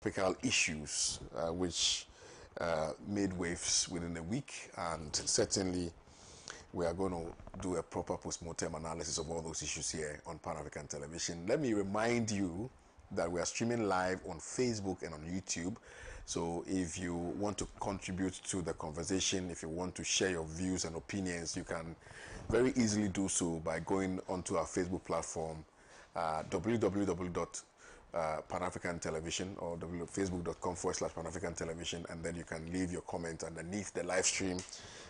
topical issues which made waves within a week, and certainly we are going to do a proper post-mortem analysis of all those issues here on Pan-African Television. Let me remind you that we are streaming live on Facebook and on YouTube. So if you want to contribute to the conversation, if you want to share your views and opinions, you can very easily do so by going onto our Facebook platform, www.Pan-African Television, or facebook.com/Pan-African Television, and then you can leave your comment underneath the live stream,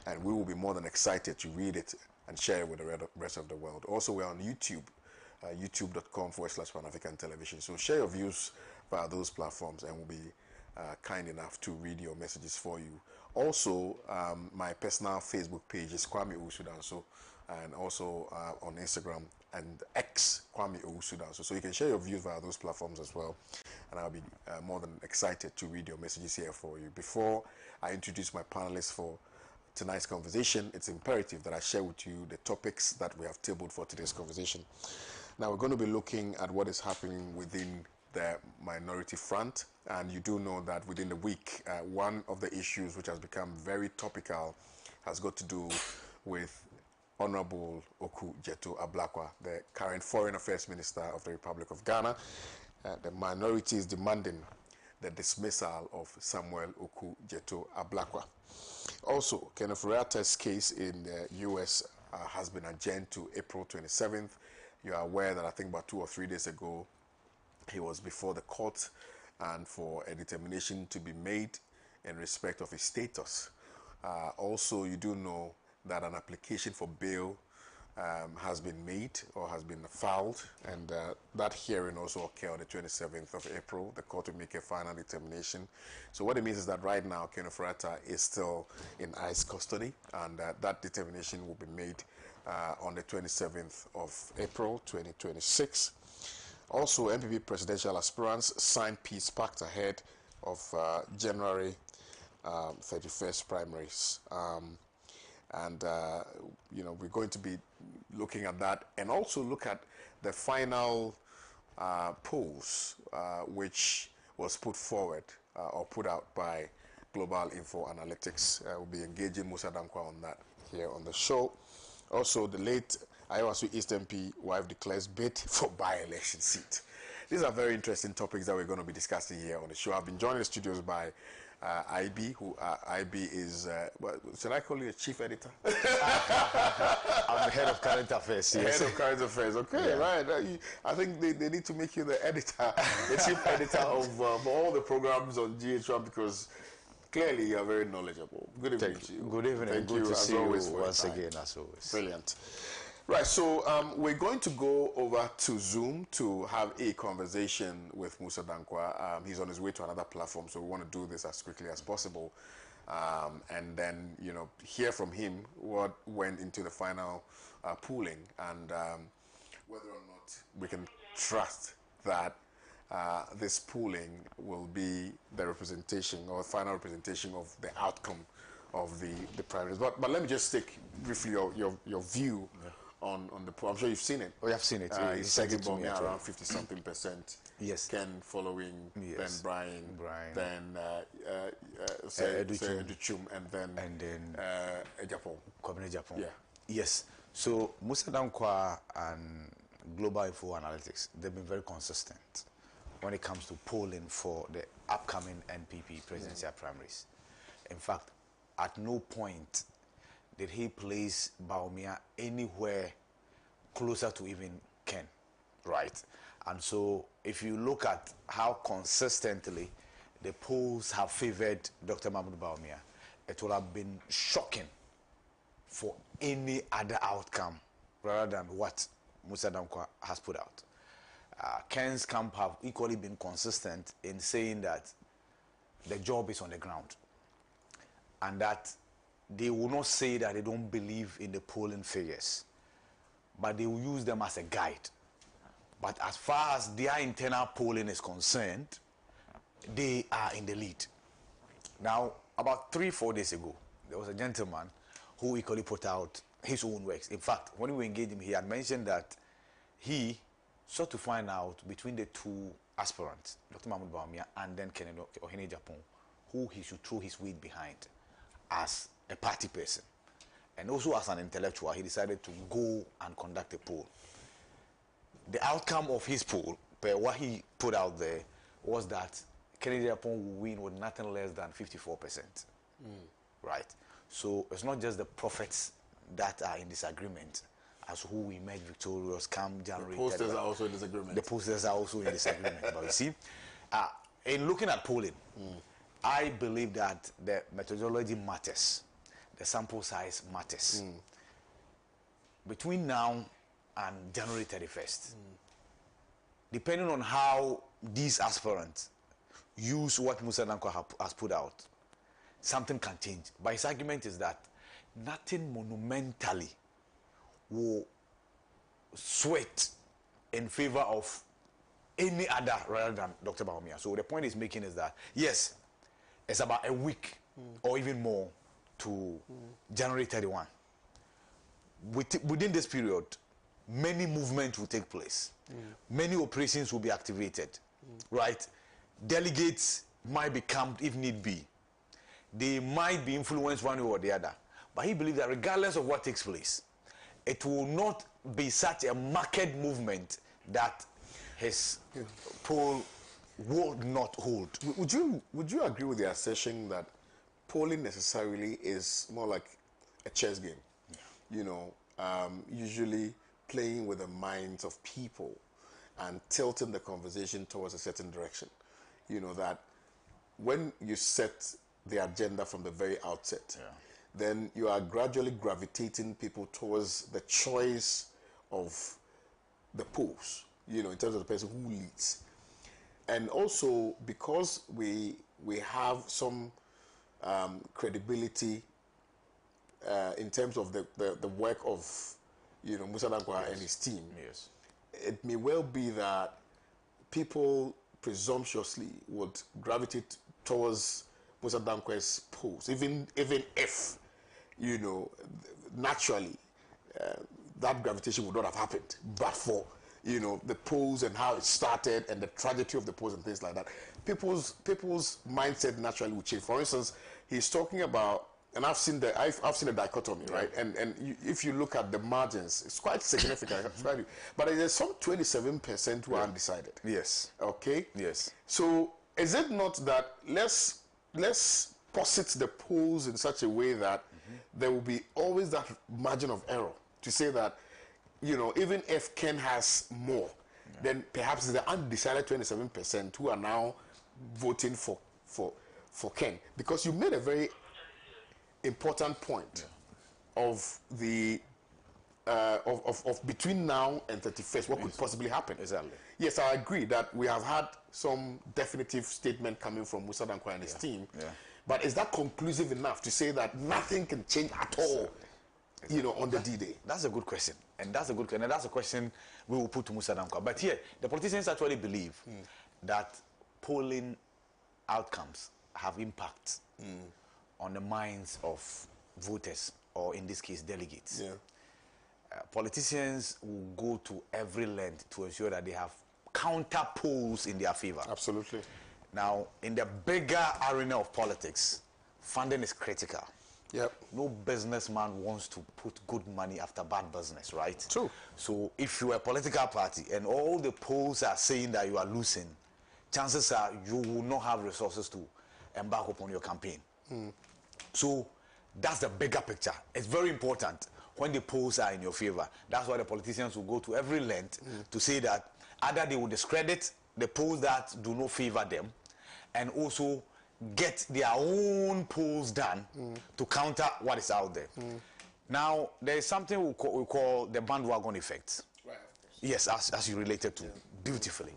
and we will be more than excited to read it and share it with the rest of the world. Also, we're on YouTube, youtube.com/Pan-African Television. So share your views via those platforms, and we'll be kind enough to read your messages for you. Also, my personal Facebook page is Kwame Owusu-Danso, and also on Instagram and X, Kwame Owusu-Danso. So you can share your views via those platforms as well, and I'll be more than excited to read your messages here for you. Before I introduce my panelists for tonight's conversation, it's imperative that I share with you the topics that we have tabled for today's conversation. Now, we're going to be looking at what is happening within the minority front, and you do know that within the week, one of the issues which has become very topical has got to do with Honorable Oku Jeto Ablakwa, the current Foreign Affairs Minister of the Republic of Ghana. The minority is demanding the dismissal of Samuel Oku Jeto Ablakwa. Also, Kenneth Riata's case in the U.S. has been adjourned to April 27th. You are aware that I think about 2 or 3 days ago, he was before the court, and for a determination to be made in respect of his status. Also, you do know that an application for bail has been made or has been filed, and that hearing also occurred on the 27th of April. The court will make a final determination. So what it means is that right now, Kenneth Riata is still in ICE custody, and that determination will be made on the 27th of April 2026. Also, MPP presidential aspirants signed peace pact ahead of January 31st primaries. We're going to be looking at that, and also look at the final polls which was put forward or put out by Global Info Analytics. We'll be engaging Musa Dankwa on that here on the show. Also, the late Ayawasu East MP wife declares bid for by-election seat. These are very interesting topics that we're going to be discussing here on the show. I've been joined in the studios by IB, who IB is, should I call you a chief editor? I'm the head of current affairs. Yes. Head of current affairs, okay, yeah. Right. I think they need to make you the editor, the chief editor of all the programs on GH1, because clearly you are very knowledgeable. Good evening to you. Good evening. Thank Good you to see you once again, as always. Brilliant. Right, so we're going to go over to Zoom to have a conversation with Musa Dankwa. He's on his way to another platform, so we want to do this as quickly as possible, and then hear from him what went into the final polling, and whether or not we can trust that this polling will be the representation or final representation of the outcome of the primaries. But let me just take briefly your view. Yeah. On the poll. I'm sure you've seen it. Oh, you have seen it. It's second bomb around 50-something%. Yes. Ken following, yes. Then Brian. Then Educhum, and then Japan. Japan. Yeah. Yes. So Musa Dankwa and Global Info Analytics, they've been very consistent when it comes to polling for the upcoming NPP presidential primaries. In fact, at no point did he place Bawumia anywhere closer to even Ken, right? And so if you look at how consistently the polls have favored Dr. Mahmoud Bawumia, it would have been shocking for any other outcome rather than what Musa Dankwa has put out. Ken's camp have equally been consistent in saying that the job is on the ground, and that they will not say that they don't believe in the polling figures, but they will use them as a guide. But as far as their internal polling is concerned, they are in the lead. Now, about 3-4 days ago, there was a gentleman who equally put out his own works. In fact, when we engaged him, he had mentioned that he sought to find out between the two aspirant, Dr. Mahmoud Bawumia, and then Kennedy Ohene Japan, who he should throw his weight behind as a party person. And also as an intellectual, he decided to go and conduct a poll. The outcome of his poll, per what he put out there, was that Kennedy Japan will win with nothing less than 54%. Right? So it's not just the prophets that are in disagreement as who we emerge victorious come January. The posters are also in disagreement. The posters are also in disagreement. But you see, in looking at polling, I believe that the methodology matters. The sample size matters. Between now and January 31st, depending on how these aspirants use what Musa Danko has put out, something can change. But his argument is that nothing monumentally will sweat in favor of any other rather than Dr. Bawumia. So the point he's making is that, yes, it's about a week or even more to January 31. Within this period, many movements will take place. Many operations will be activated, right? Delegates might be camped if need be. They might be influenced one way or the other. But he believes that regardless of what takes place, it will not be such a market movement that his poll would not hold. Would you agree with the assertion that polling necessarily is more like a chess game? Yeah. You know, usually playing with the minds of people and tilting the conversation towards a certain direction. You know, that when you set the agenda from the very outset, then you are gradually gravitating people towards the choice of the polls, you know, in terms of the person who leads. And also because we have some credibility in terms of the work of, you know, Musa Danko and his team. Yes. It may well be that people presumptuously would gravitate towards Musa Danko's polls, even if, you know, naturally that gravitation would not have happened, but for, you know, the polls and how it started and the trajectory of the polls and things like that, people's mindset naturally would change. For instance, he's talking about, and I've seen the dichotomy, right? And if you look at the margins, it's quite significant. But there's some 27% who are undecided. Yes. Okay. Yes. So is it not that let's posit the polls in such a way that there will be always that margin of error to say that, you know, even if Ken has more, then perhaps the undecided 27% who are now voting for Ken, because you made a very important point of the of between now and 31st, what could possibly happen. Exactly. Yes, I agree that we have had some definitive statement coming from Musa Danko and his team, but is that conclusive enough to say that nothing can change at all, you know, on the D-Day? That's a good question, and that's a question we will put to Musa Danko. But here, the politicians actually believe that polling outcomes have impact on the minds of voters, or in this case, delegates. Yeah. Politicians will go to every length to ensure that they have counter polls in their favor. Absolutely. Now, in the bigger arena of politics, funding is critical. Yep. No businessman wants to put good money after bad business, right? True. So if you're a political party and all the polls are saying that you are losing, chances are you will not have resources to embark upon your campaign. So that's the bigger picture. It's very important when the polls are in your favor. That's why the politicians will go to every length to say that either they will discredit the polls that do not favor them and also get their own polls done to counter what is out there. Now, there is something we call the bandwagon effect. Right. Yes, as you related to beautifully.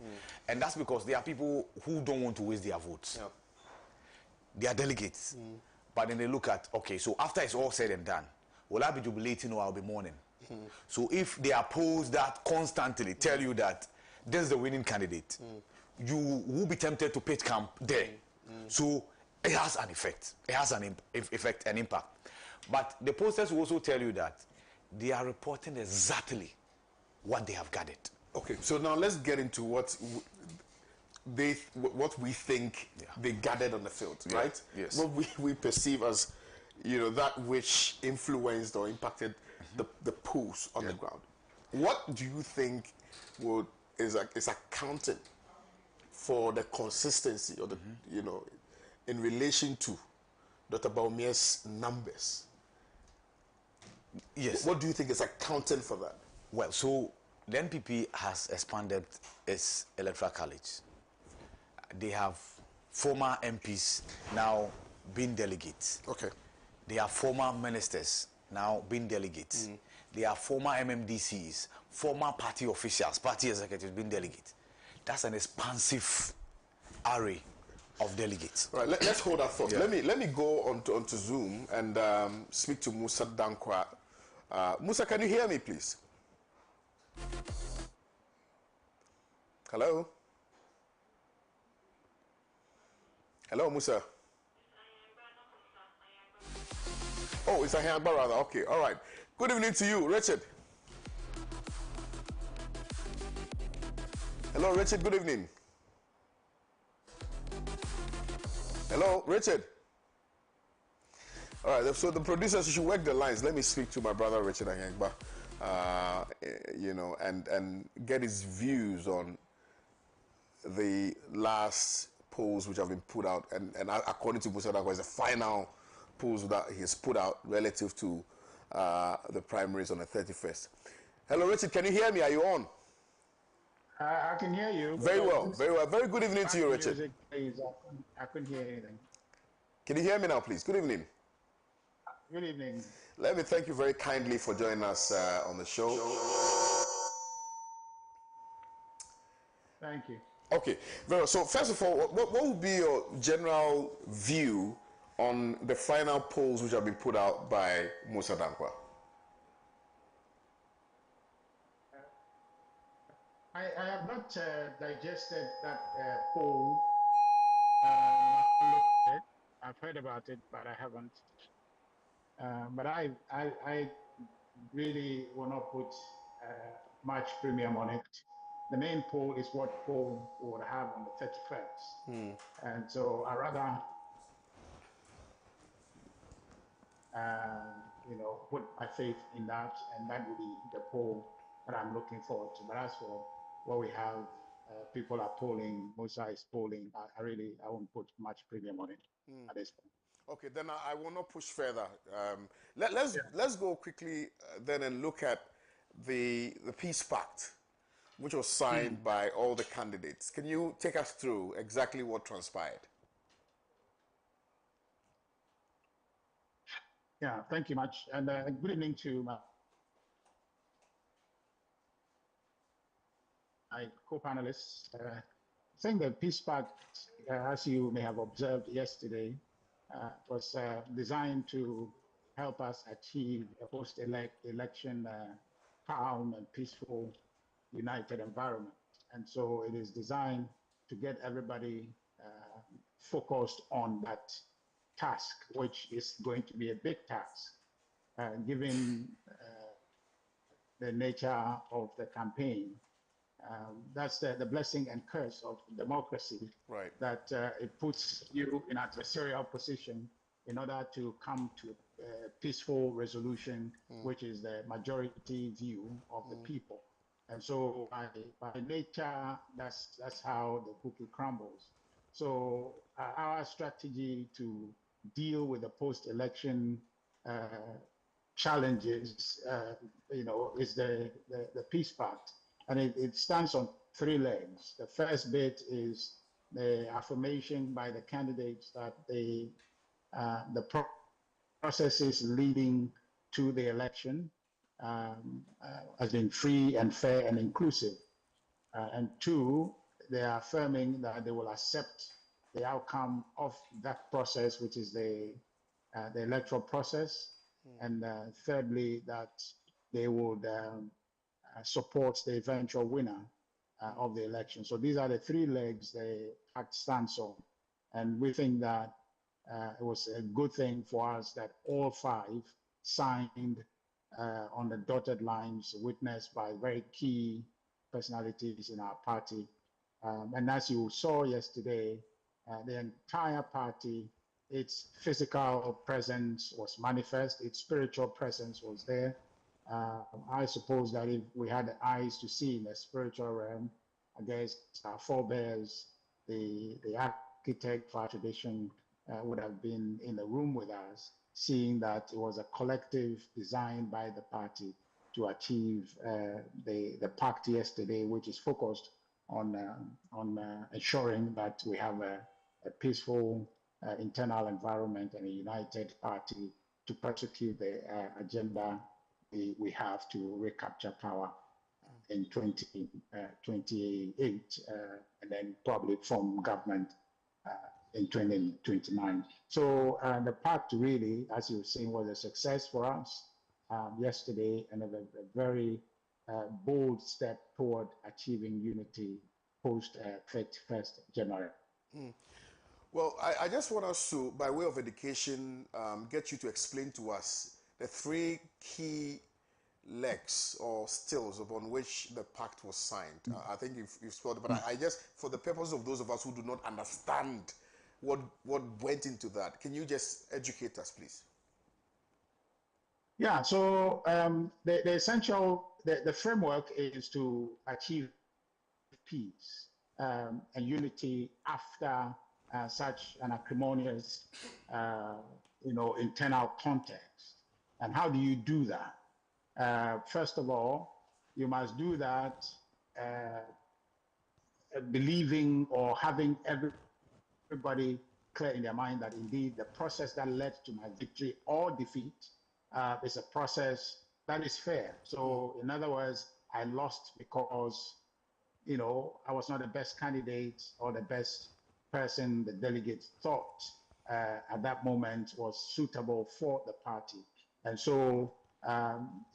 And that's because there are people who don't want to waste their votes. Yeah. They are delegates. But then they look at, okay, so after it's all said and done, will I be jubilating or I'll be mourning? So if there are polls that constantly tell you that this is the winning candidate, you will be tempted to pitch camp there. So it has an effect. It has an effect and impact. But the pollsters will also tell you that they are reporting exactly what they have gathered. Okay, so now let's get into what what we think they gathered on the field, right? Yes. What we perceive as, that which influenced or impacted the polls on the ground. What do you think is accounting for the consistency or the in relation to Dr. Bawumia's numbers? Yes. What do you think is accounting for that? Well, so the NPP has expanded its electoral college. They have former MPs now being delegates. Okay. They are former ministers now being delegates. They are former MMDCs, former party officials, party executives being delegates. That's an expansive array of delegates. Right. Let's hold that thought. Let me go onto Zoom and speak to Musa Dankwa. Musa, can you hear me, please? Hello. Hello, Musa. Oh, it's Ahiyangba rather. Okay, all right. Good evening to you, Richard. Hello, Richard. Good evening. Hello, Richard. All right, so the producers should work the lines. Let me speak to my brother Richard Ahiyangba, and get his views on the last polls which have been put out, and according to Musa Dankwa, is the final polls that he has put out relative to the primaries on the 31st. Hello, Richard. Can you hear me? Are you on? I can hear you. Very well, very well. Very good evening to you, Richard. Music, please. I couldn't hear anything. Can you hear me now, please? Good evening. Good evening. Let me thank you very kindly for joining us on the show. Thank you. Okay, very well. So first of all, what would be your general view on the final polls which have been put out by Musa Dankwa? I have not digested that poll. Looked at it. I've heard about it, but I haven't. But I really will not put much premium on it. The main poll is what poll we would have on the 31st. And so I rather, put my faith in that, and that will be the poll that I'm looking forward to. But as for what we have, people are polling, Musa is polling, I won't put much premium on it at this point. Okay, then I will not push further. Let's go quickly then and look at the peace pact, which was signed by all the candidates. Can you take us through exactly what transpired? Yeah, thank you much, and good evening to my co-panelists. I think the peace pact, as you may have observed yesterday, was designed to help us achieve a post-election calm and peaceful, united environment. And so it is designed to get everybody focused on that task, which is going to be a big task, given the nature of the campaign. That's the blessing and curse of democracy, right? That it puts you in adversarial position in order to come to a peaceful resolution, which is the majority view of the people. And so by nature, that's how the cookie crumbles. So our strategy to deal with the post-election challenges, is the peace pact. And it stands on three legs. The first bit is the affirmation by the candidates that the processes leading to the election has been free and fair and inclusive. And two, they are affirming that they will accept the outcome of that process, which is the electoral process. And thirdly, that they would support the eventual winner of the election. So these are the three legs the pact stands on. And we think that it was a good thing for us that all five signed on the dotted lines, witnessed by very key personalities in our party. And as you saw yesterday, the entire party, its physical presence was manifest, its spiritual presence was there. I suppose that if we had eyes to see in the spiritual realm, I guess our forebears, the architect of our tradition, would have been in the room with us, seeing that it was a collective design by the party to achieve the pact yesterday, which is focused on ensuring that we have a peaceful internal environment and a united party to prosecute the agenda we have to recapture power in 2028 and then probably form government in 2029. So the pact really, as you were saying, was a success for us yesterday, and a very bold step toward achieving unity post 31st January. Well, I just want us to, by way of education, get you to explain to us the three key legs or stills upon which the pact was signed. I think you've spoken, but I just, for the purpose of those of us who do not understand what went into that, can you just educate us, please? Yeah, so the essential, the framework is to achieve peace and unity after such an acrimonious, internal context. And how do you do that? First of all, you must do that believing or having everybody clear in their mind that indeed the process that led to my victory or defeat is a process that is fair. So in other words, I lost because, I was not the best candidate or the best person the delegate thought at that moment was suitable for the party. And so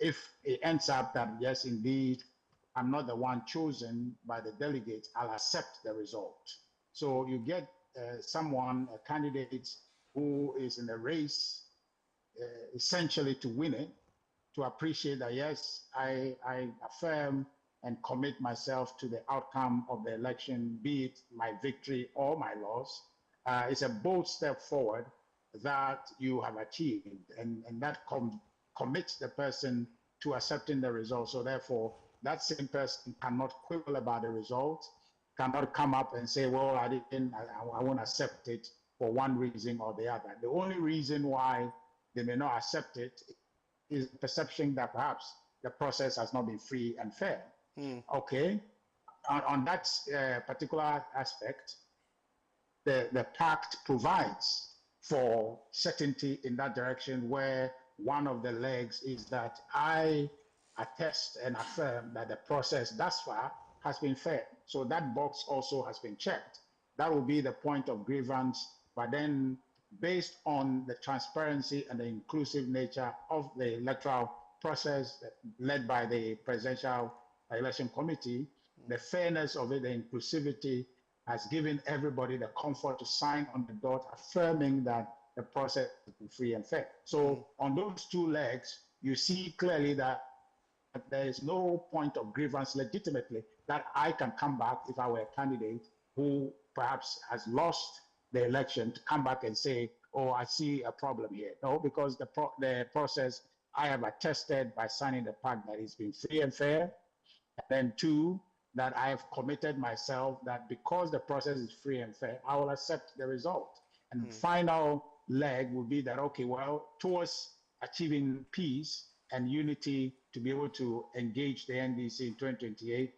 if it ends up that, yes, indeed, I'm not the one chosen by the delegates, I'll accept the result. So you get someone, a candidate who is in the race essentially to win it, to appreciate that, yes, I affirm and commit myself to the outcome of the election, be it my victory or my loss. It's a bold step forward that you have achieved, and that commits the person to accepting the result. So therefore, that same person cannot quibble about the result, cannot come up and say, well, I won't accept it for one reason or the other. The only reason why they may not accept it is the perception that perhaps the process has not been free and fair. Okay, on that particular aspect, the pact provides for certainty in that direction, where one of the legs is that I attest and affirm that the process thus far has been fair. So that box also has been checked. That will be the point of grievance, but then based on the transparency and the inclusive nature of the electoral process led by the Presidential Election Committee, the fairness of it, the inclusivity, has given everybody the comfort to sign on the dot, affirming that the process is free and fair. So on those two legs, you see clearly that there is no point of grievance legitimately that I can come back if I were a candidate who perhaps has lost the election to come back and say, oh, I see a problem here. No, because the process I have attested by signing the pact that it's been free and fair. And then two, that I have committed myself that because the process is free and fair, I will accept the result. And the final leg will be that, okay, well, towards achieving peace and unity to be able to engage the NDC in 2028,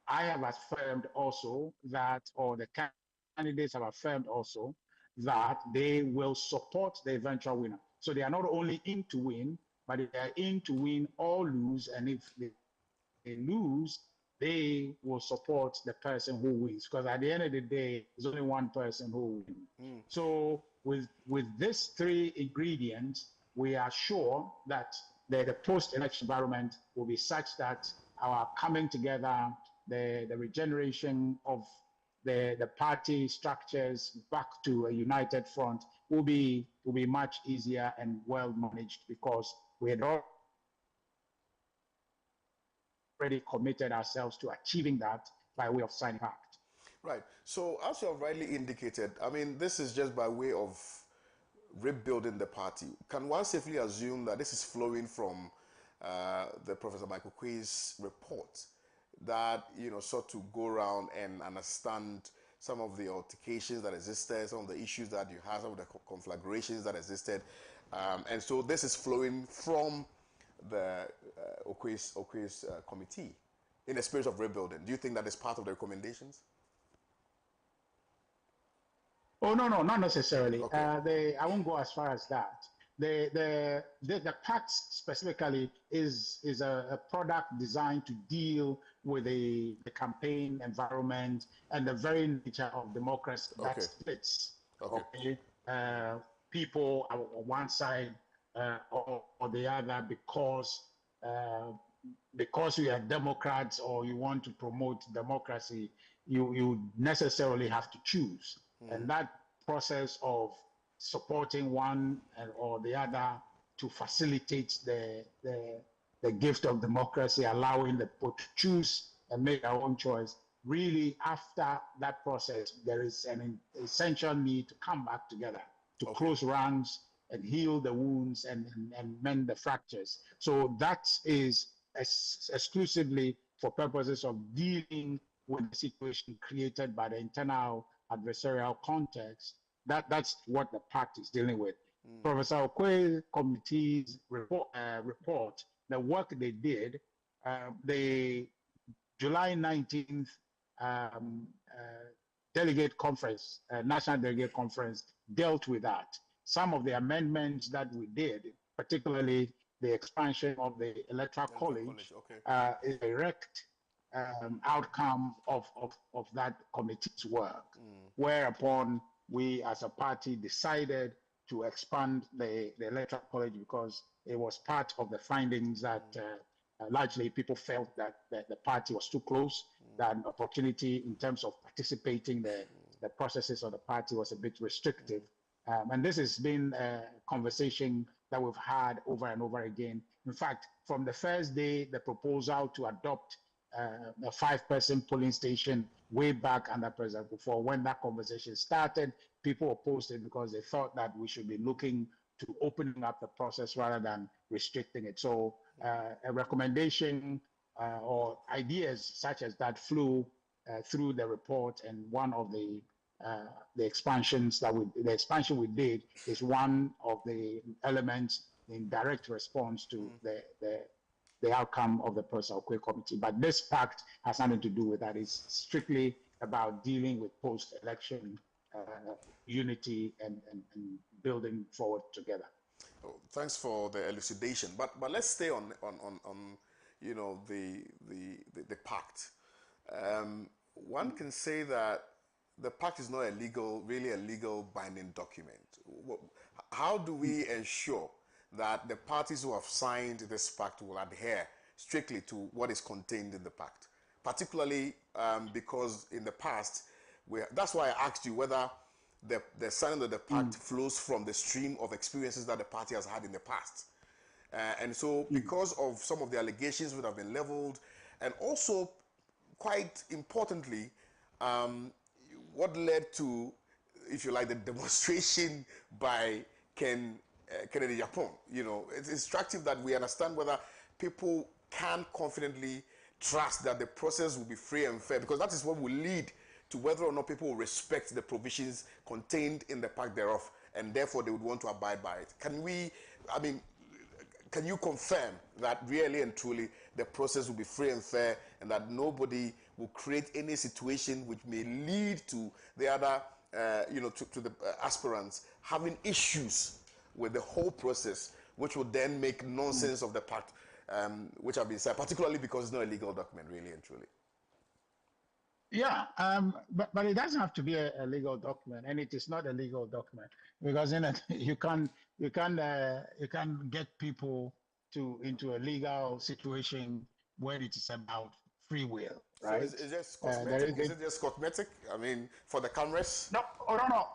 I have affirmed also that, or the candidates have affirmed also, that they will support the eventual winner. So they are not only in to win, but they are in to win or lose. And if they lose, they will support the person who wins. Because at the end of the day, there's only one person who wins. So with these three ingredients, we are sure that the post-election environment will be such that our coming together, the regeneration of the party structures back to a united front will be much easier and well managed, because we had already committed ourselves to achieving that by way of signing pact. Right. So, as you have rightly indicated, I mean, this is just by way of rebuilding the party. Can one safely assume that this is flowing from the Professor Michael Quay's report that, you know, sought to go around and understand some of the altercations that existed, some of the issues that you had, some of the conflagrations that existed, and so this is flowing from the Okwes committee in a spirit of rebuilding. Do you think that is part of the recommendations? Oh, no, no, not necessarily. Okay. I won't go as far as that. The pact specifically is a product designed to deal with the campaign environment and the very nature of democracy that Okay. splits. Okay. Okay, people on one side or the other because you are Democrats or you want to promote democracy, you necessarily have to choose. And that process of supporting one or the other to facilitate the gift of democracy, allowing the people to choose and make their own choice. Really, after that process, there is an essential need to come back together, to close ranks and heal the wounds and mend the fractures. So that is exclusively for purposes of dealing with the situation created by the internal adversarial context. That's what the pact is dealing with. Professor Okwei committee's report, the work they did, the July 19th delegate conference, national delegate conference, dealt with that. Some of the amendments that we did, particularly the expansion of the electoral college, is a direct outcome of that committee's work, whereupon we as a party decided to expand the electoral college because it was part of the findings that largely people felt that the party was too close, that an opportunity in terms of participating the processes of the party was a bit restrictive. And this has been a conversation that we've had over and over again. In fact, from the first day, the proposal to adopt a 5-person polling station way back under President Kufuor, when that conversation started, people opposed it because they thought that we should be looking to opening up the process rather than restricting it. So a recommendation or ideas such as that flew through the report, and one of the expansions the expansion we did is one of the elements in direct response to the outcome of the Professor Okwei committee. But this pact has nothing to do with that. It's strictly about dealing with post-election unity and building forward together. Oh, thanks for the elucidation. But let's stay on you know, the pact. One can say that the pact is not really a legal binding document. How do we ensure that the parties who have signed this pact will adhere strictly to what is contained in the pact? Particularly because in the past, that's why I asked you whether the signing of the pact flows from the stream of experiences that the party has had in the past. And so because of some of the allegations that have been leveled, and also quite importantly, what led to, if you like, the demonstration by Kennedy Japan. You know, it's instructive that we understand whether people can confidently trust that the process will be free and fair, because that is what will lead to whether or not people will respect the provisions contained in the pact thereof, and therefore they would want to abide by it. Can you confirm that really and truly the process will be free and fair, and that nobody will create any situation which may lead to the other, to the aspirants having issues with the whole process, which will then make nonsense of the pact, which have been said, particularly because it's not a legal document, really and truly. Yeah, but it doesn't have to be a legal document, and it is not a legal document, because in it you can get people into a legal situation where it is about free will, right? So is it just cosmetic? Is it just cosmetic? I mean, for the cameras? No, no.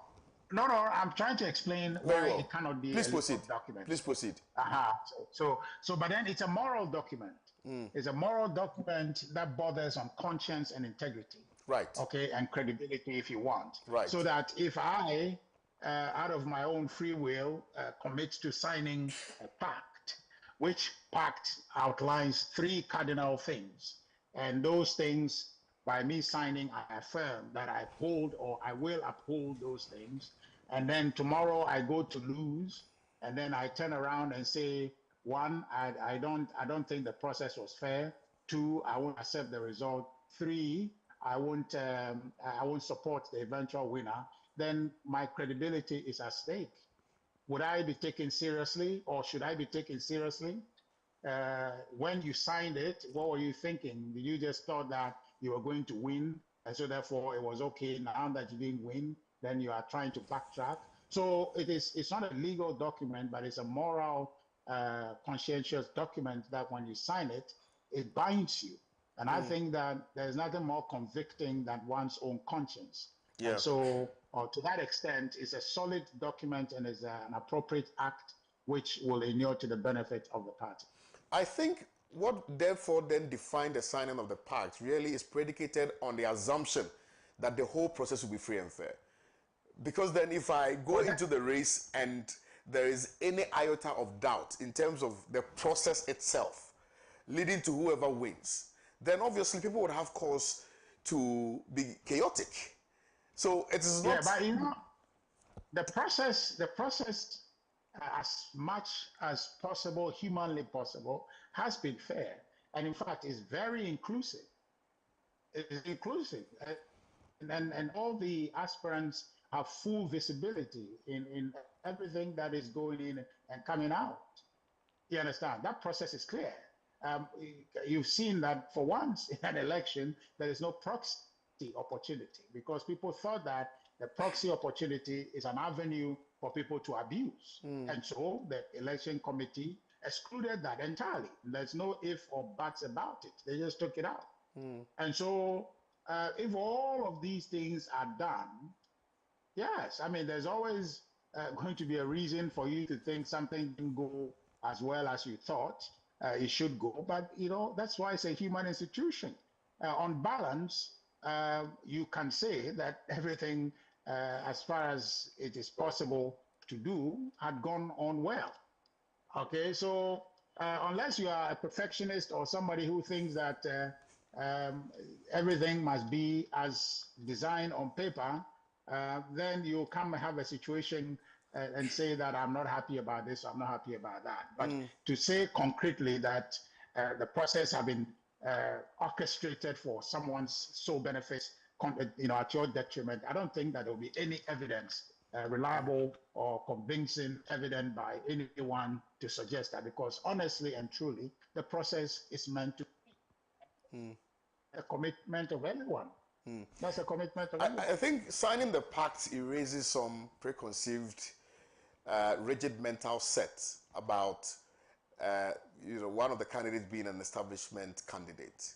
I'm trying to explain why it cannot be a legal document. Please proceed. But then it's a moral document. It's a moral document that borders on conscience and integrity. Right. okay, and credibility if you want. Right. So that if I, out of my own free will, commit to signing a pact, which pact outlines three cardinal things, and those things, by me signing, I affirm that I uphold or I will uphold those things. And then tomorrow I go to lose, and then I turn around and say, one, I don't think the process was fair. Two, I won't accept the result. Three, I won't support the eventual winner. Then my credibility is at stake. Would I be taken seriously, or should I be taken seriously? When you signed it, what were you thinking? Did you just thought that you were going to win, and so therefore it was okay? Now that you didn't win, then you are trying to backtrack. So it's not a legal document, but it's a moral, conscientious document that when you sign it, it binds you. And I think that there's nothing more convicting than one's own conscience. Yeah. And so, to that extent, it's a solid document and is an appropriate act which will inure to the benefit of the party. I think what therefore then defined the signing of the pact really is predicated on the assumption that the whole process will be free and fair. Because then if I go into the race and there is any iota of doubt in terms of the process itself leading to whoever wins, then obviously people would have cause to be chaotic. So it is not... Yeah, but you know, the process, as much as possible, humanly possible, has been fair. And in fact, is very inclusive. It is inclusive. And all the aspirants have full visibility in everything that is going in and coming out. You understand? That process is clear. You've seen that for once in an election, there is no proxy opportunity, because people thought that the proxy opportunity is an avenue for people to abuse. And so the election committee excluded that entirely. There's no if or buts about it. They just took it out. And so if all of these things are done, yes, I mean, there's always going to be a reason for you to think something didn't go as well as you thought it should go. But, you know, that's why it's a human institution. On balance, you can say that everything, as far as it is possible to do, had gone on well. Okay, so unless you are a perfectionist or somebody who thinks that everything must be as designed on paper, then you come have a situation and say that I'm not happy about this, I'm not happy about that. But to say concretely that the process have been orchestrated for someone's sole benefit, you know, at your detriment, I don't think that there will be any evidence, reliable or convincing evidence by anyone to suggest that, because honestly and truly, the process is meant to be a commitment of everyone. That's a commitment of everyone. I think signing the pact erases some preconceived, rigid mental set about you know, one of the candidates being an establishment candidate.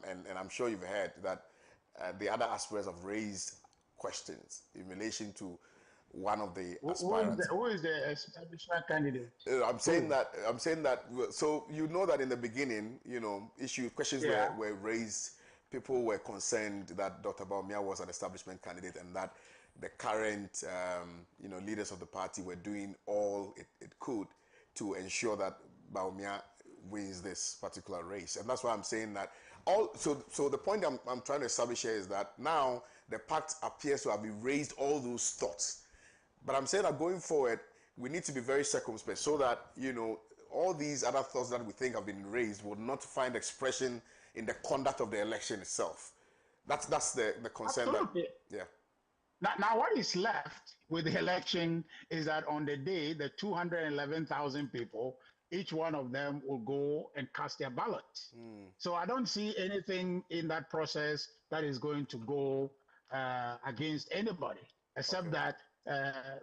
And I'm sure you've heard that the other aspirants have raised questions in relation to one of the aspirants. Who is the establishment candidate? I'm saying that. So you know that in the beginning, you know, questions were raised. People were concerned that Dr. Bawumia was an establishment candidate, and that the current, you know, leaders of the party were doing all it could to ensure that Bawumia wins this particular race. And that's why I'm saying that so the point I'm trying to establish here is that now the pact appears to have erased all those thoughts. But I'm saying that going forward, we need to be very circumspect so that, you know, all these other thoughts that we think have been raised will not find expression in the conduct of the election itself. That's the concern. Absolutely. Yeah. Now, what is left with the election is that on the day, the 211,000 people, each one of them will go and cast their ballot. So I don't see anything in that process that is going to go against anybody, except that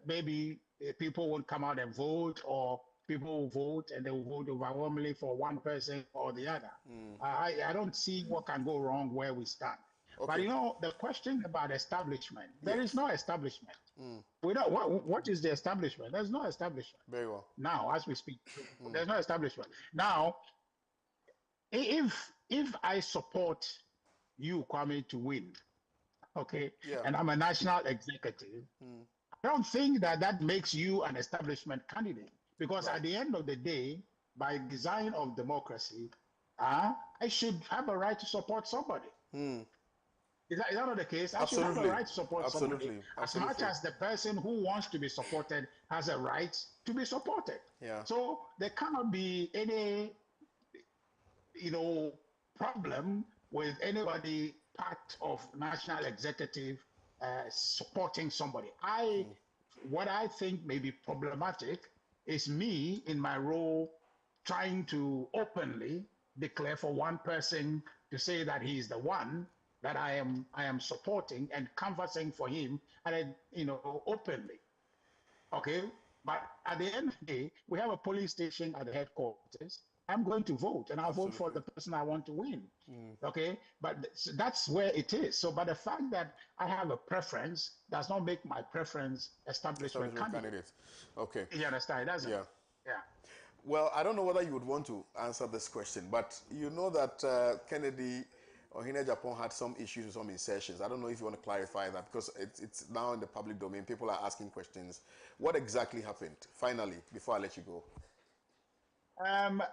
maybe people won't come out and vote, or people will vote and they will vote overwhelmingly for one person or the other. I don't see what can go wrong where we stand. Okay. But you know, the question about establishment, there is no establishment. We don't, what is the establishment? There's no establishment. Very well. Now, as we speak, there's no establishment. Now, if I support you, Kwame, to win, okay, Yeah. and I'm a national executive, I don't think that that makes you an establishment candidate, because Right. at the end of the day, by design of democracy, I should have a right to support somebody. Is that not the case? I should have a Absolutely. right to support somebody Absolutely. as much Absolutely. as the person who wants to be supported has a right to be supported. Yeah. So there cannot be any, problem with anybody part of national executive supporting somebody. What I think may be problematic is me in my role trying to openly declare for one person to say that he is the one that I am supporting and canvassing for him, and openly. Okay, but at the end of the day, we have a police station at the headquarters. I'm going to vote, and I'll vote for Absolutely. the person I want to win. Okay, but that's where it is. So, but the fact that I have a preference does not make my preference establishment Establishment candidate. candidate. Okay. You understand? It doesn't. Yeah. Yeah. Well, I don't know whether you would want to answer this question, but you know that Kennedy or Hine Japan had some issues with some insertions. I don't know if you want to clarify that, because it's now in the public domain. People are asking questions. What exactly happened? Finally, before I let you go.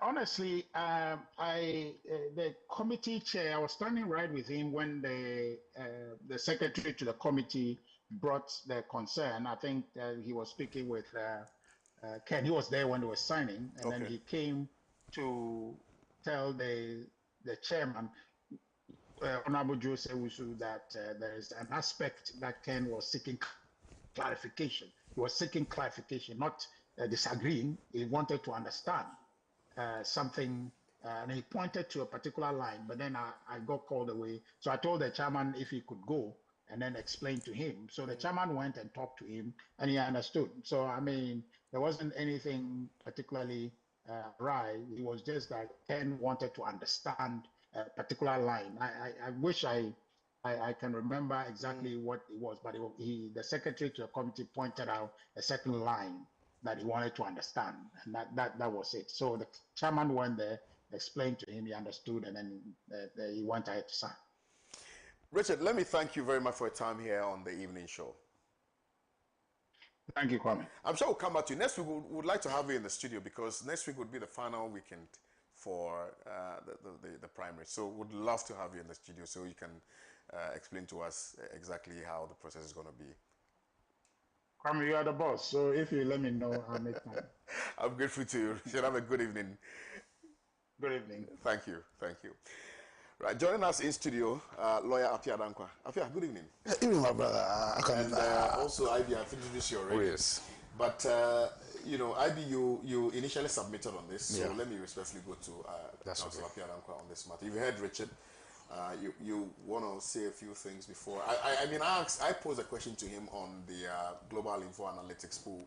Honestly, the committee chair, I was standing right with him when the secretary to the committee brought the concern. I think he was speaking with Ken. He was there when they were signing, and then Okay. he came to tell the chairman, Honorable Joseph Wusu, that there is an aspect that Ken was seeking clarification. He was seeking clarification, not disagreeing. He wanted to understand something, and he pointed to a particular line, but then I got called away. So I told the chairman if he could go and then explain to him. So the chairman went and talked to him, and he understood. So, I mean, there wasn't anything particularly right. It was just that Ken wanted to understand a particular line. I wish I can remember exactly what it was, but the secretary to the committee pointed out a certain line that he wanted to understand, and that was it. So the chairman went there, explained to him, he understood, and then he went ahead to sign. Richard, let me thank you very much for your time here on the evening show. Thank you, Kwame. I'm sure we'll come back to you. Next week, we would like to have you in the studio, because next week would be the final weekend for the primary. So we'd love to have you in the studio so you can explain to us exactly how the process is going to be. Kwame, you are the boss, so if you let me know, I'll make time. I'm grateful to you. You should have a good evening. Good evening. Thank you. Thank you. Right, joining us in studio, lawyer Apia Dankwa. Apia, good evening. Evening, my brother. And also, IB, I've introduced you already. Oh, yes. But, IB, you initially submitted on this, so Yeah. let me respectfully go to That's Councillor okay. Apia Dankwa on this matter. You've heard Richard. You want to say a few things before. I posed a question to him on the Global Info Analytics pool,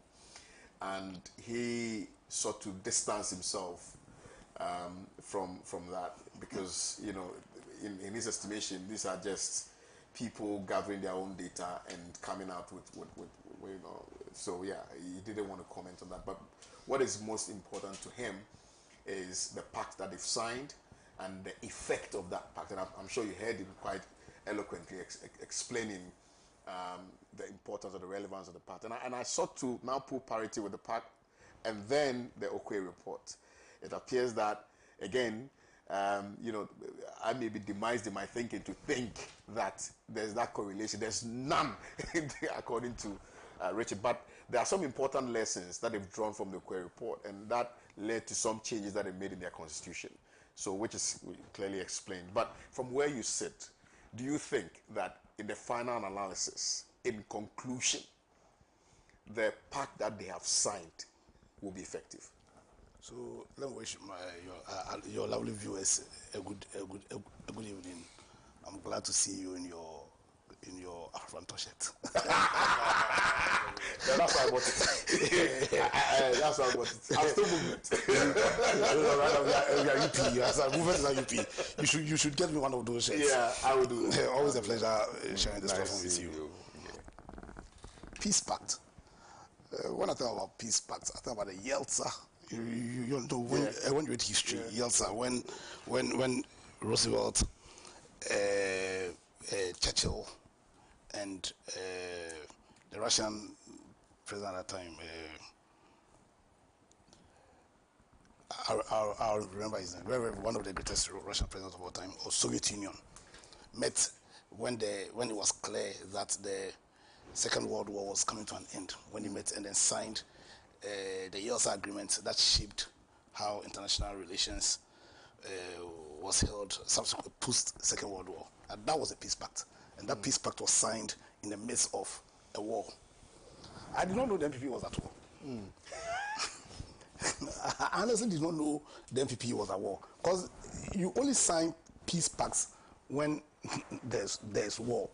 and he sought to distance himself from that, because in his estimation, these are just people gathering their own data and coming out with so yeah, he didn't want to comment on that. But what is most important to him is the pact that they've signed and the effect of that pact. And I'm sure you heard him quite eloquently explaining the importance or the relevance of the pact. And I sought to now put parity with the pact and then the Okwe report. It appears that, again, I may be demised in my thinking to think that there's that correlation. There's none, according to Richard. But there are some important lessons that they've drawn from the Okwe report, and that led to some changes that they made in their constitution. So, which is clearly explained. But from where you sit, do you think that in the final analysis, in conclusion, the pact that they have signed will be effective? So let me wish your lovely viewers a good evening. I'm glad to see you in your Afranto shirt. That's why I bought it. That's why I bought it. I'm still movement. We are UP. As a movement is a UP. You should get me one of those shirts. Yeah, I will do it. Always a pleasure sharing this platform with you. Peace Pact. When I talk about Peace Pact, I talk about the Yeltsin. You know, when you read history, Yeltsin, when Roosevelt, Churchill, and the Russian president at that time, I'll remember his name, one of the greatest Russian presidents of all time, or Soviet Union, met when it was clear that the Second World War was coming to an end, when he met and then signed the Yeltsin Agreement that shaped how international relations was held subsequent post Second World War. And that was a peace pact. And that peace pact was signed in the midst of a war. I did not know the NPP was at war. I honestly did not know the NPP was at war. Because you only sign peace pacts when there's war.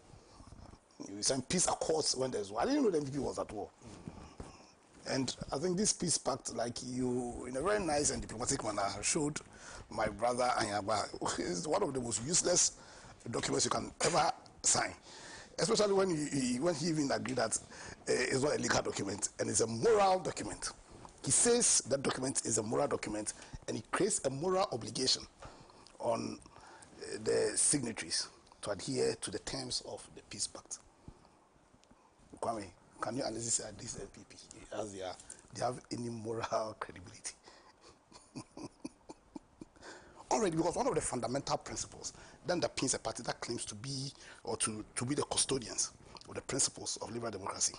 You sign peace accords when there's war. I didn't know the NPP was at war. And I think this peace pact, like you, in a very nice and diplomatic manner, showed my brother Anyaba is one of the most useless documents you can ever sign. Especially when he even agreed that it's not a legal document and it's a moral document. He says that document is a moral document and he creates a moral obligation on the signatories to adhere to the terms of the peace pact. Kwame, can you honestly say that this NPP, as they have any moral credibility? Already, because one of the fundamental principles then that pins a party that claims to be or to be the custodians of the principles of liberal democracy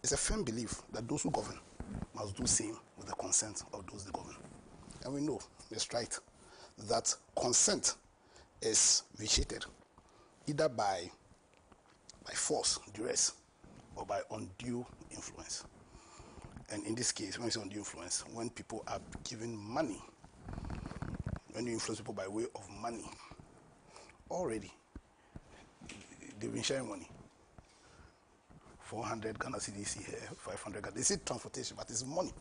is a firm belief that those who govern must do the same with the consent of those they govern. And we know, it's right, that consent is vitiated either by force, duress, or by undue influence. And in this case, when we say undue influence, when people are given money, when you influence people by way of money, already they've been sharing money. 400 Ghana cedis here, 500 Ghana. They say transportation, but it's money.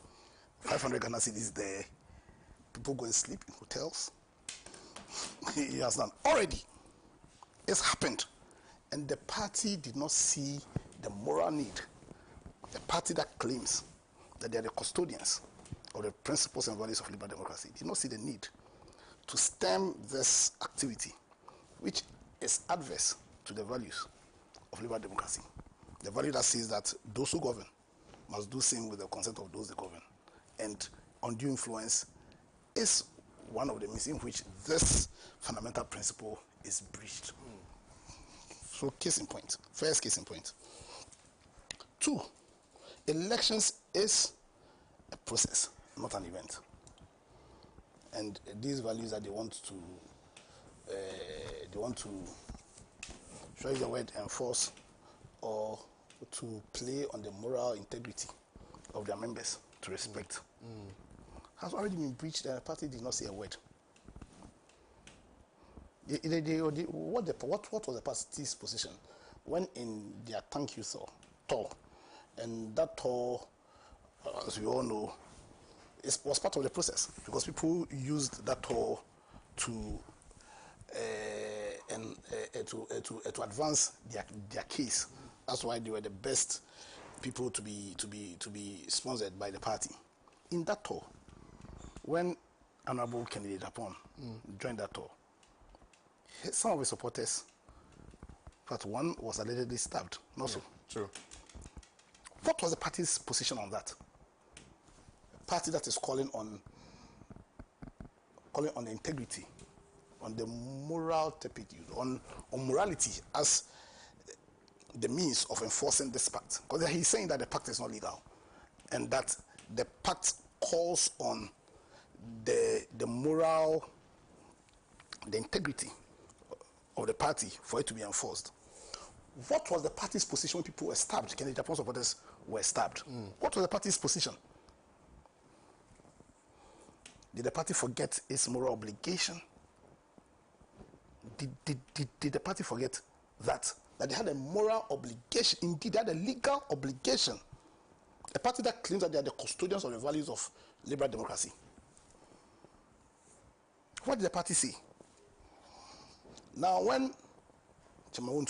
500 Ghana cedis there. People go and sleep in hotels. He has done already. It's happened. And the party did not see the moral need. The party that claims that they are the custodians of the principles and values of liberal democracy did not see the need to stem this activity, which is adverse to the values of liberal democracy. The value that says that those who govern must do same with the consent of those they govern. And undue influence is one of the means in which this fundamental principle is breached. So case in point, first case in point. 2, elections is a process, not an event. And these values that they want to show you the word enforce or to play on the moral integrity of their members to respect has already been breached and the party did not say a word. What was the party's position when in their thank you tour, and that tour, as we all know, was part of the process because people used that tour to advance their case. That's why they were the best people to be sponsored by the party. In that tour, when Honorable candidate Upon joined that tour, some of his supporters, but one was allegedly stabbed. Not so. True. What was the party's position on that? A party that is calling on the integrity, on the moral turpitude, on morality as the means of enforcing this pact. Because he's saying that the pact is not legal and that the pact calls on the moral, the integrity of the party for it to be enforced. What was the party's position when people were stabbed? Kennedy Japan supporters were stabbed. What was the party's position? Did the party forget its moral obligation? Did the party forget that they had a moral obligation? Indeed, they had a legal obligation. A party that claims that they are the custodians of the values of liberal democracy. What did the party say? Now, when Chairman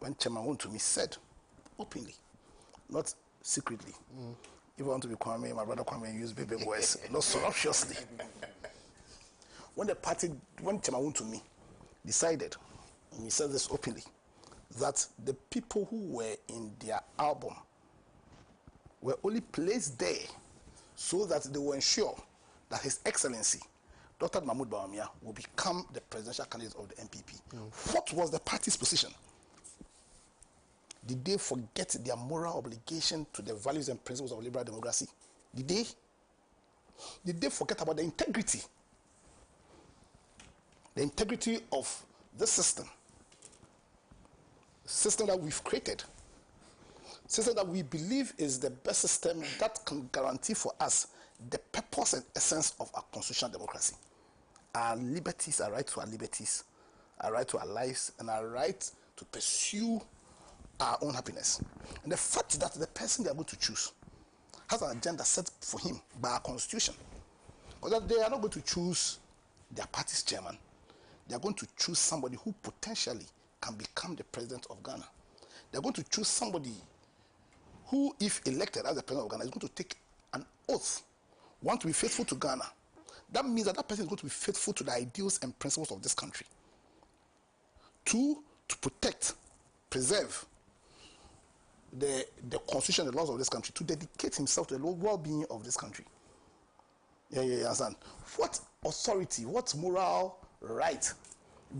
Wontumi said openly, not secretly, if I want to be Kwame, my brother Kwame used baby voice, not surreptitiously. When Chairman Wontumi decided, and he said this openly, that the people who were in their album were only placed there so that they will ensure that His Excellency, Dr. Mahmoud Bawumia, will become the presidential candidate of the NPP. What was the party's position? Did they forget their moral obligation to the values and principles of liberal democracy? Did they? Did they forget about the integrity? The integrity of the system that we've created, system that we believe is the best system that can guarantee for us the purpose and essence of our constitutional democracy. Our liberties, our right to our liberties, our right to our lives, and our right to pursue our own happiness. And the fact that the person they are going to choose has an agenda set for him by our constitution. Because they are not going to choose their party's chairman. They are going to choose somebody who potentially can become the president of Ghana. They are going to choose somebody who, if elected as the president of Ghana, is going to take an oath, want to be faithful to Ghana. That means that person is going to be faithful to the ideals and principles of this country. Two, to protect, preserve the constitution and the laws of this country, to dedicate himself to the well-being of this country. Yeah, understand? What authority, what moral right,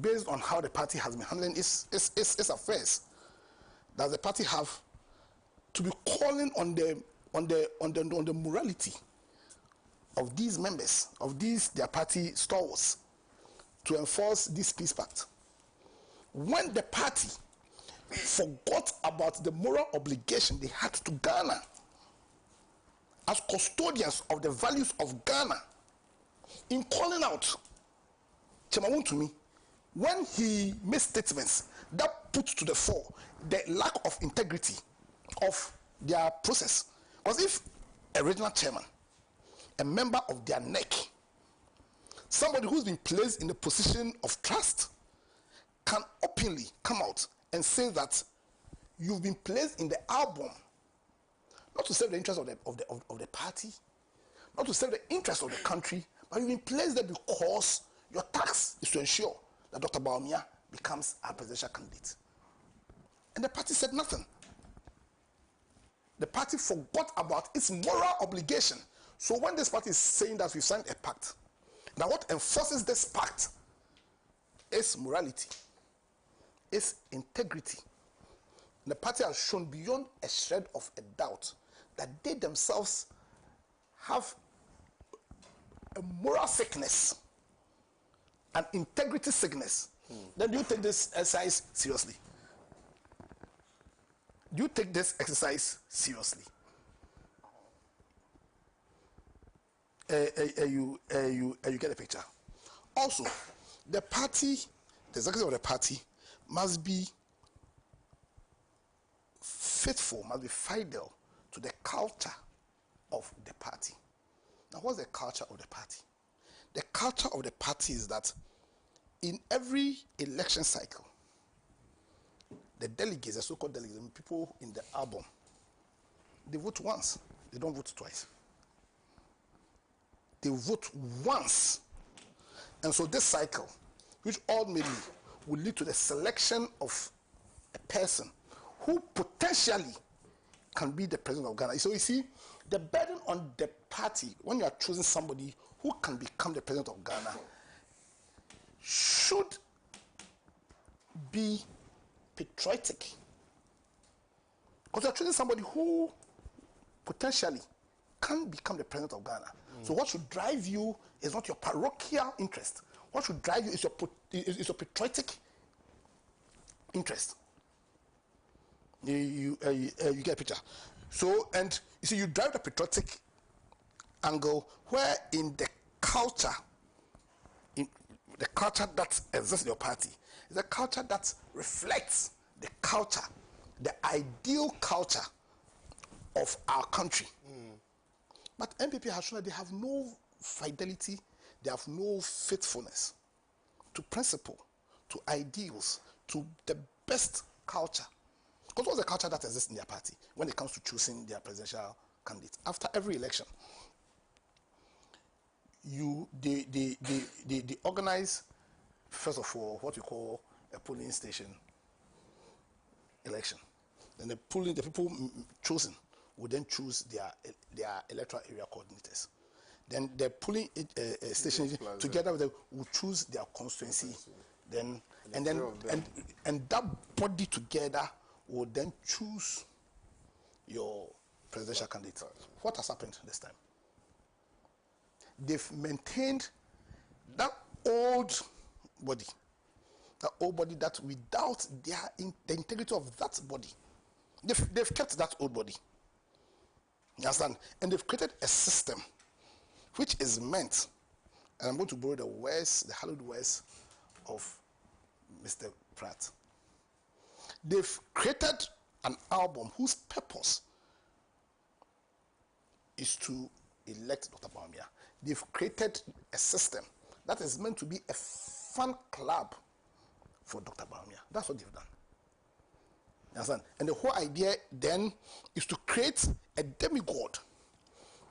based on how the party has been handling its affairs, does the party have to be calling on the morality of these members, of these their party stalwarts, to enforce this peace pact? When the party forgot about the moral obligation they had to Ghana as custodians of the values of Ghana, in calling out Chemawun to me, when he made statements that put to the fore the lack of integrity of their process. Because if a regional chairman, a member of their neck, somebody who's been placed in the position of trust, can openly come out and say that you've been placed in the album not to serve the interest of the party, not to serve the interest of the country, but you've been placed there because your task is to ensure that Dr. Bawumia becomes our presidential candidate. And the party said nothing. The party forgot about its moral obligation. So when this party is saying that we've signed a pact, now what enforces this pact is morality, is integrity. And the party has shown beyond a shred of a doubt that they themselves have a moral sickness, an integrity sickness. Then do you take this exercise seriously? Do you take this exercise seriously? You get the picture. Also, the party, the executive of the party must be faithful, must be fidel to the culture of the party. Now, what's the culture of the party? The culture of the party is that in every election cycle, the delegates, the so-called delegates, the people in the album, they vote once. They don't vote twice. They vote once. And so this cycle, which ultimately will lead to the selection of a person who potentially can be the president of Ghana. So you see, the burden on the party, when you are choosing somebody who can become the president of Ghana, should be patriotic. Because you are choosing somebody who potentially can become the president of Ghana. So what should drive you is not your parochial interest. What should drive you is your patriotic interest. You get a picture. So, and you see, you drive the patriotic angle where in the culture that exists in your party is a culture that reflects the culture, the ideal culture of our country. But NPP has shown that they have no fidelity, they have no faithfulness to principle, to ideals, to the best culture. Because what's the culture that exists in their party when it comes to choosing their presidential candidate? After every election, they organize, first of all, what we call a polling station election. Then the people chosen will then choose their electoral area coordinators. Then the polling station together with them will choose their constituency. Then and that body together will then choose your presidential candidate. What has happened this time? They've maintained that old body that without the integrity of that body, they've kept that old body. You understand? And they've created a system which is meant, and I'm going to borrow the hallowed words of Mr. Pratt. They've created an album whose purpose is to elect Dr. Bawumia. They've created a system that is meant to be a fan club for Dr. Bawumia. That's what they've done. You understand? And the whole idea then is to create a demigod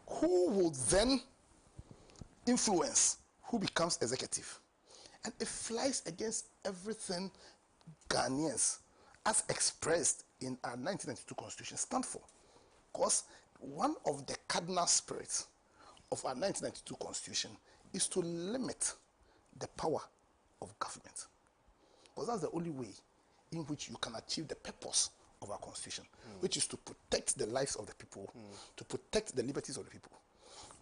who will then influence who becomes executive. And it flies against everything Ghanaians, as expressed in our 1992 constitution, stand for. Because one of the cardinal spirits of our 1992 constitution is to limit the power of government. Because that's the only way in which you can achieve the purpose of our constitution, which is to protect the lives of the people, to protect the liberties of the people.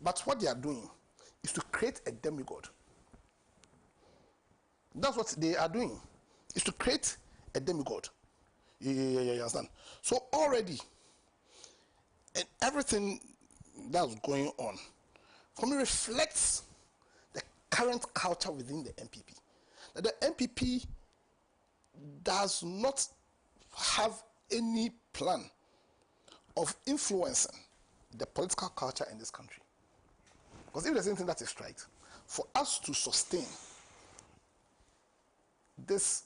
But what they are doing is to create a demigod. That's what they are doing, is to create a demigod. You understand? So already, and everything that's going on, for me, reflects the current culture within the NPP. That the NPP does not have any plan of influencing the political culture in this country. Because if there's anything that is right, for us to sustain this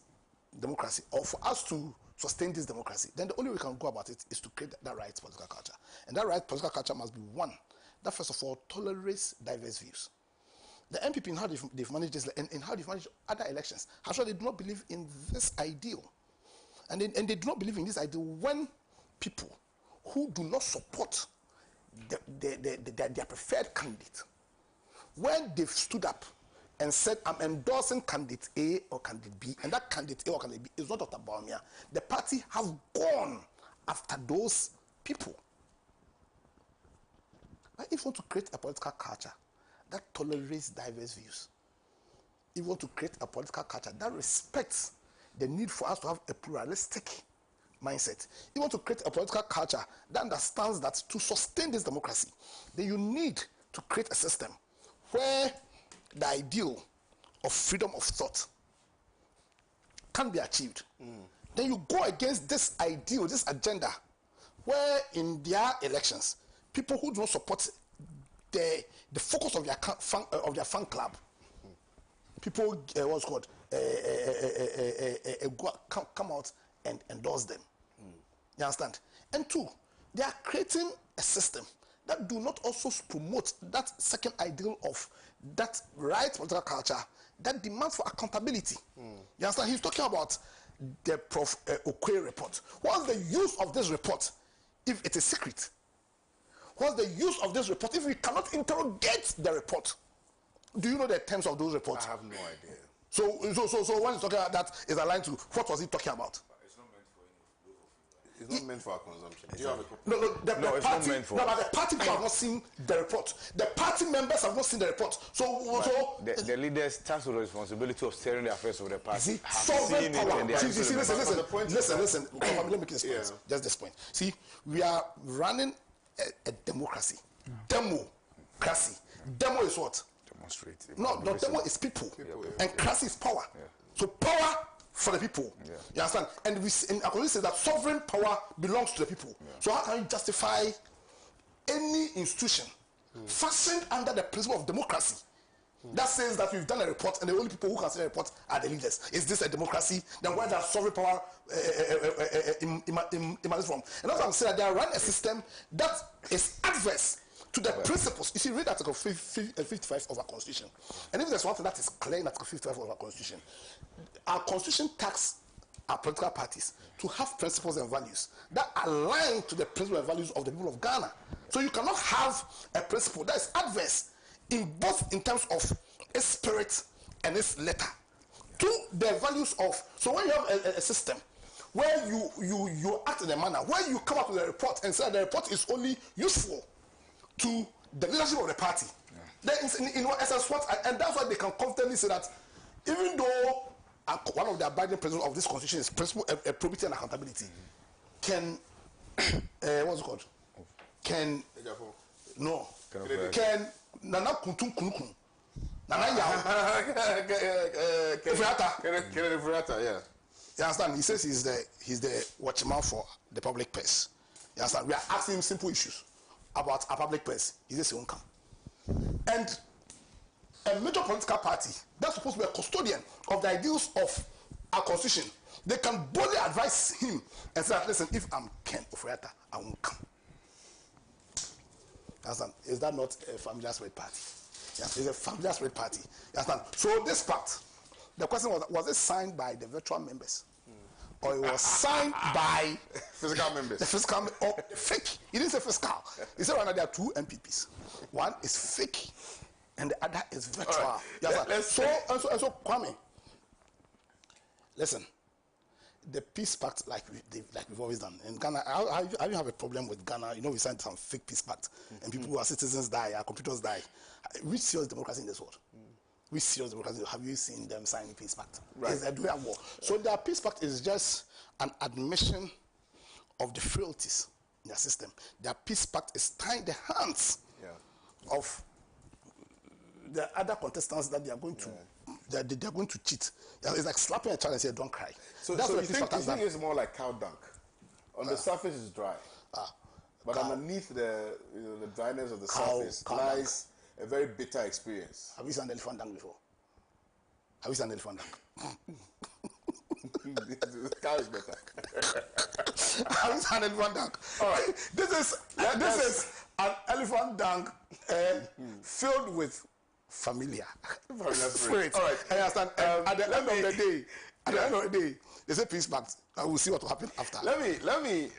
democracy, or for us to sustain this democracy, then the only way we can go about it is to create that right political culture. And that right political culture must be one that, first of all, tolerates diverse views. The NPP, in how they've managed this, and in how they've managed other elections, has shown they do not believe in this ideal. And they do not believe in this ideal when people who do not support their preferred candidate, when they've stood up and said, I'm endorsing candidate A or candidate B, and that candidate A or candidate B is not Dr. Bawumia, the party have gone after those people. But if you want to create a political culture that tolerates diverse views, if you want to create a political culture that respects the need for us to have a pluralistic mindset, if you want to create a political culture that understands that to sustain this democracy, then you need to create a system where the ideal of freedom of thought can be achieved. Then you go against this ideal, this agenda, where in their elections, people who do not support the focus of their fan club, people what's called come out and endorse them. You understand? And two, they are creating a system that do not also promote that second ideal of that right political culture that demands for accountability. You understand? He's talking about the Prof. Okoye report. What's the use of this report if it is secret? What's the use of this report if we cannot interrogate the report? Do you know the terms of those reports? I have no idea. So when he's talking about that, is aligned to what was he talking about? It's not meant for our consumption. Do you have a copy? No, it's not meant for. No, but the party people have not seen the report. The party members have not seen the report. So the leaders tasked with the responsibility of steering the affairs of the party have sovereign seen power. it and they are Listen. Let me make this point. Just this point. See, we are running a democracy. Democracy. Demo is what? Demonstrate. No, demo is people. And crazy is power. So power for the people. You understand? And we say that sovereign power belongs to the people. So how can you justify any institution fastened under the principle of democracy that says that we've done a report and the only people who can see the report are the leaders? Is this a democracy? Then where does sovereign power emanate from? And that's what I'm saying, that they are running a system that is adverse to the principles. If you read Article 55 of our Constitution, and if there's one thing that is clear in Article 55 of our Constitution tax our political parties to have principles and values that align to the principles and values of the people of Ghana. So you cannot have a principle that is adverse in both in terms of its spirit and its letter to the values of. So when you have a system where you act in a manner where you come up with a report and say the report is only useful to the leadership of the party, then in what essence and that's why they can confidently say that even though one of the abiding principles of this constitution is principle probity and accountability, can what's it called? Can Nana Kuntum Kunukun Nana Yao Ifrata, yeah. You understand? He says he's the watchman for the public purse. You understand? We are asking him simple issues about our public purse. He says he won't come. And a major political party that's supposed to be a custodian of the ideals of our constitution, they can boldly advise him and say, listen, if I'm Ken Ofriata, I won't come. Understand? Is that not a familiar spirit party? Yes, it's a familiar spirit party. You understand? So this part, the question was it signed by the virtual members? Or it was signed by physical members? The physical or fake. He didn't say physical. He said right now there are two MPPs. One is fake and the other is virtual. Right. Yes, so Kwame, listen, the peace pact like we've always done in Ghana. I have a problem with Ghana. You know, we signed some fake peace pact and people who are citizens die, our computers die. Which serious democracy in this world? Which serious democracy have you seen them signing peace pact? Right. They're doing a war. So their peace pact is just an admission of the frailties in their system. Their peace pact is tying the hands of the other contestants that they are going to that they are going to cheat. It's like slapping a child and saying, "Don't cry." So, that's so what you think it's more like cow dunk? On the surface is dry, but underneath the dryness of the surface lies a very bitter experience. Have you seen an elephant dunk before? Have you seen an elephant dunk? The cow is better. Have you seen an elephant dunk? All right. This is an elephant dunk filled with familiar spirit. All right. I understand. At the end of the day, they say peace pact. I will see what will happen after. Let me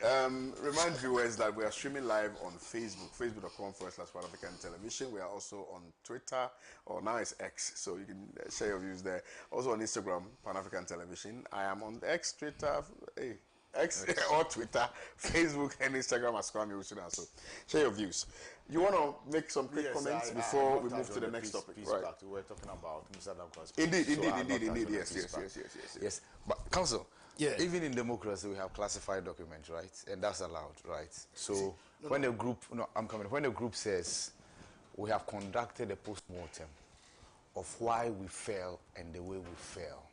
remind viewers that we are streaming live on Facebook, facebook.com/Pan African Television. We are also on Twitter, or now it's X, so you can share your views there. Also on Instagram, Pan African Television. I am on X, Twitter, X or Twitter, Facebook, and Instagram as Kwame Usuda. So share your views. You want to make some quick comments before we move to the next topic? Peace right. pact. We were talking about Mr. Damkwa's Indeed. Yes. But Council, even in democracy, we have classified documents, right? And that's allowed, right? So when a group, when a group says we have conducted a post-mortem of why we fell and the way we fell,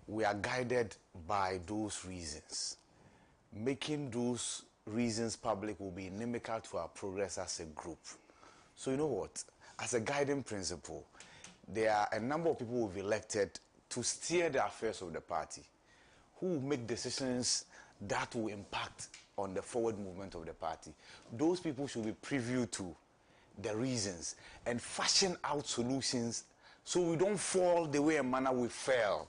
we are guided by those reasons. Making those reasons public will be inimical to our progress as a group. So you know what? As a guiding principle, there are a number of people we've elected to steer the affairs of the party, who will make decisions that will impact on the forward movement of the party. Those people should be privy to the reasons and fashion out solutions so we don't fall the way and manner we fell.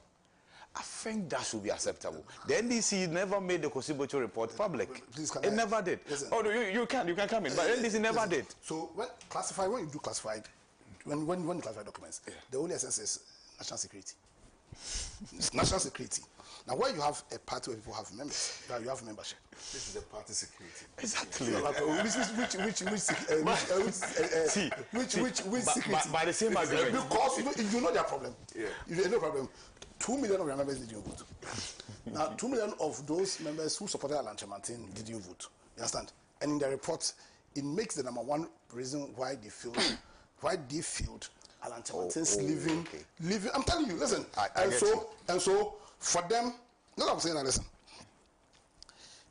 I think that should be acceptable. The NDC never made the Kosibocho report public. It never did. Listen. Oh, no, you can come in, but NDC never did. So when you do classified, when you classify documents, the only essence is national security. It's national security. Now, where you have a party where people have members, you have membership. This is the party security. Exactly. Which security? By the same agreement. Because you know their problem. Yeah. You know problem. 2 million of your members didn't vote. Now, 2 million of those members who supported Alan Chamantin didn't vote. You understand? And in the report, it makes the number one reason why they failed Alan Chamantin's living. I'm telling you, listen. And so for them, you know what I'm saying? Now, listen.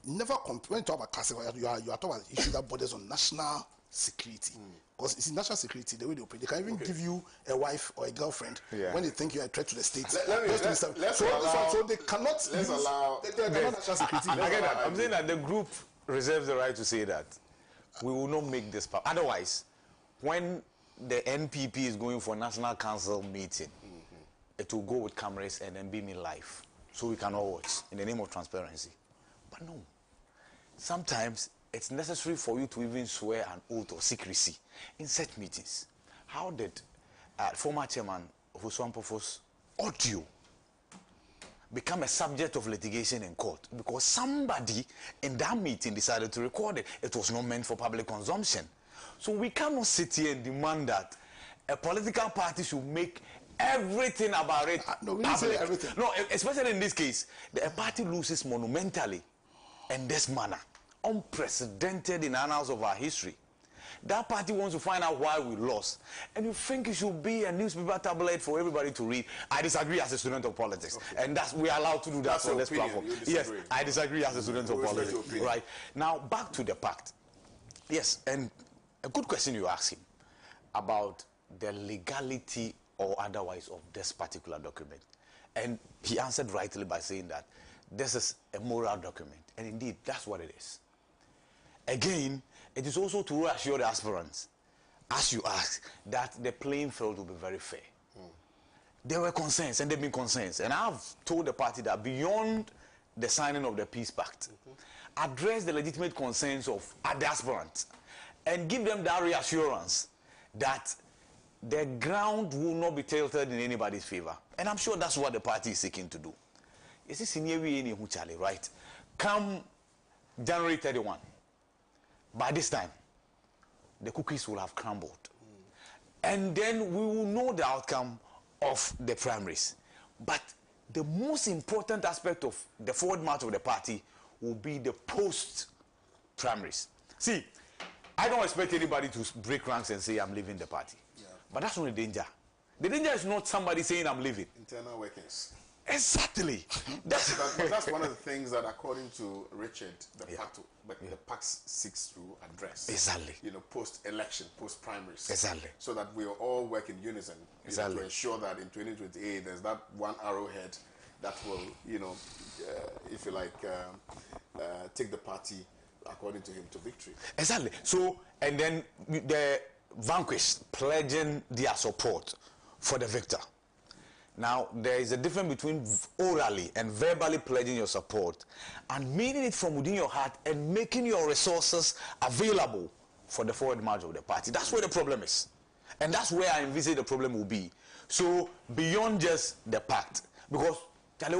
Never when you talk about classified, you are talking about issues that borders on national security. Because it's in national security, the way they operate. They can even give you a wife or a girlfriend when they think you are a threat to the state. So they cannot allow national security. I get that. I'm saying that the group reserves the right to say that. We will not make this part. Otherwise, when the NPP is going for National Council meeting, it will go with cameras and then be me live. so we can all watch in the name of transparency. But no. Sometimes it's necessary for you to even swear an oath of secrecy in such meetings. How did former chairman of Oswampofo's audio become a subject of litigation in court? Because somebody in that meeting decided to record it. It was not meant for public consumption. So we cannot sit here and demand that a political party should make everything about it No, we didn't say everything. No, especially in this case, a party loses monumentally in this manner, unprecedented in the annals of our history. That party wants to find out why we lost, and you think it should be a newspaper tabloid for everybody to read. I disagree as a student of politics, and we are allowed to do that on this platform. Yes, I disagree as a student of politics. Right now, back to the pact. Yes, and a good question you asked him about the legality or otherwise of this particular document, and he answered rightly by saying that this is a moral document, and indeed that's what it is. Again, it is also to reassure the aspirants, as you ask, that the playing field will be very fair. There were concerns, and there have been concerns, and I've told the party that beyond the signing of the peace pact, address the legitimate concerns of the aspirants and give them that reassurance that the ground will not be tilted in anybody's favor. And I'm sure that's what the party is seeking to do. You see, Charlie, right? Come January 31. By this time, the cookies will have crumbled. And then we will know the outcome of the primaries. But the most important aspect of the forward march of the party will be the post-primaries. See, I don't expect anybody to break ranks and say, I'm leaving the party. Yeah. But that's not the danger. The danger is not somebody saying, I'm leaving. Internal workings. Exactly. But that's one of the things that, according to Richard, the pact seeks to address. Exactly. You know, post-election, post-primaries. Exactly. So that we all work in unison. Exactly. To ensure that in 2028 there's that one arrowhead that will, if you like, take the party, according to him, to victory. Exactly. So, and then the vanquished pledging their support for the victor. Now, there is a difference between orally and verbally pledging your support and meaning it from within your heart and making your resources available for the forward march of the party. That's where the problem is. And that's where I envisage the problem will be. So, beyond just the pact, because there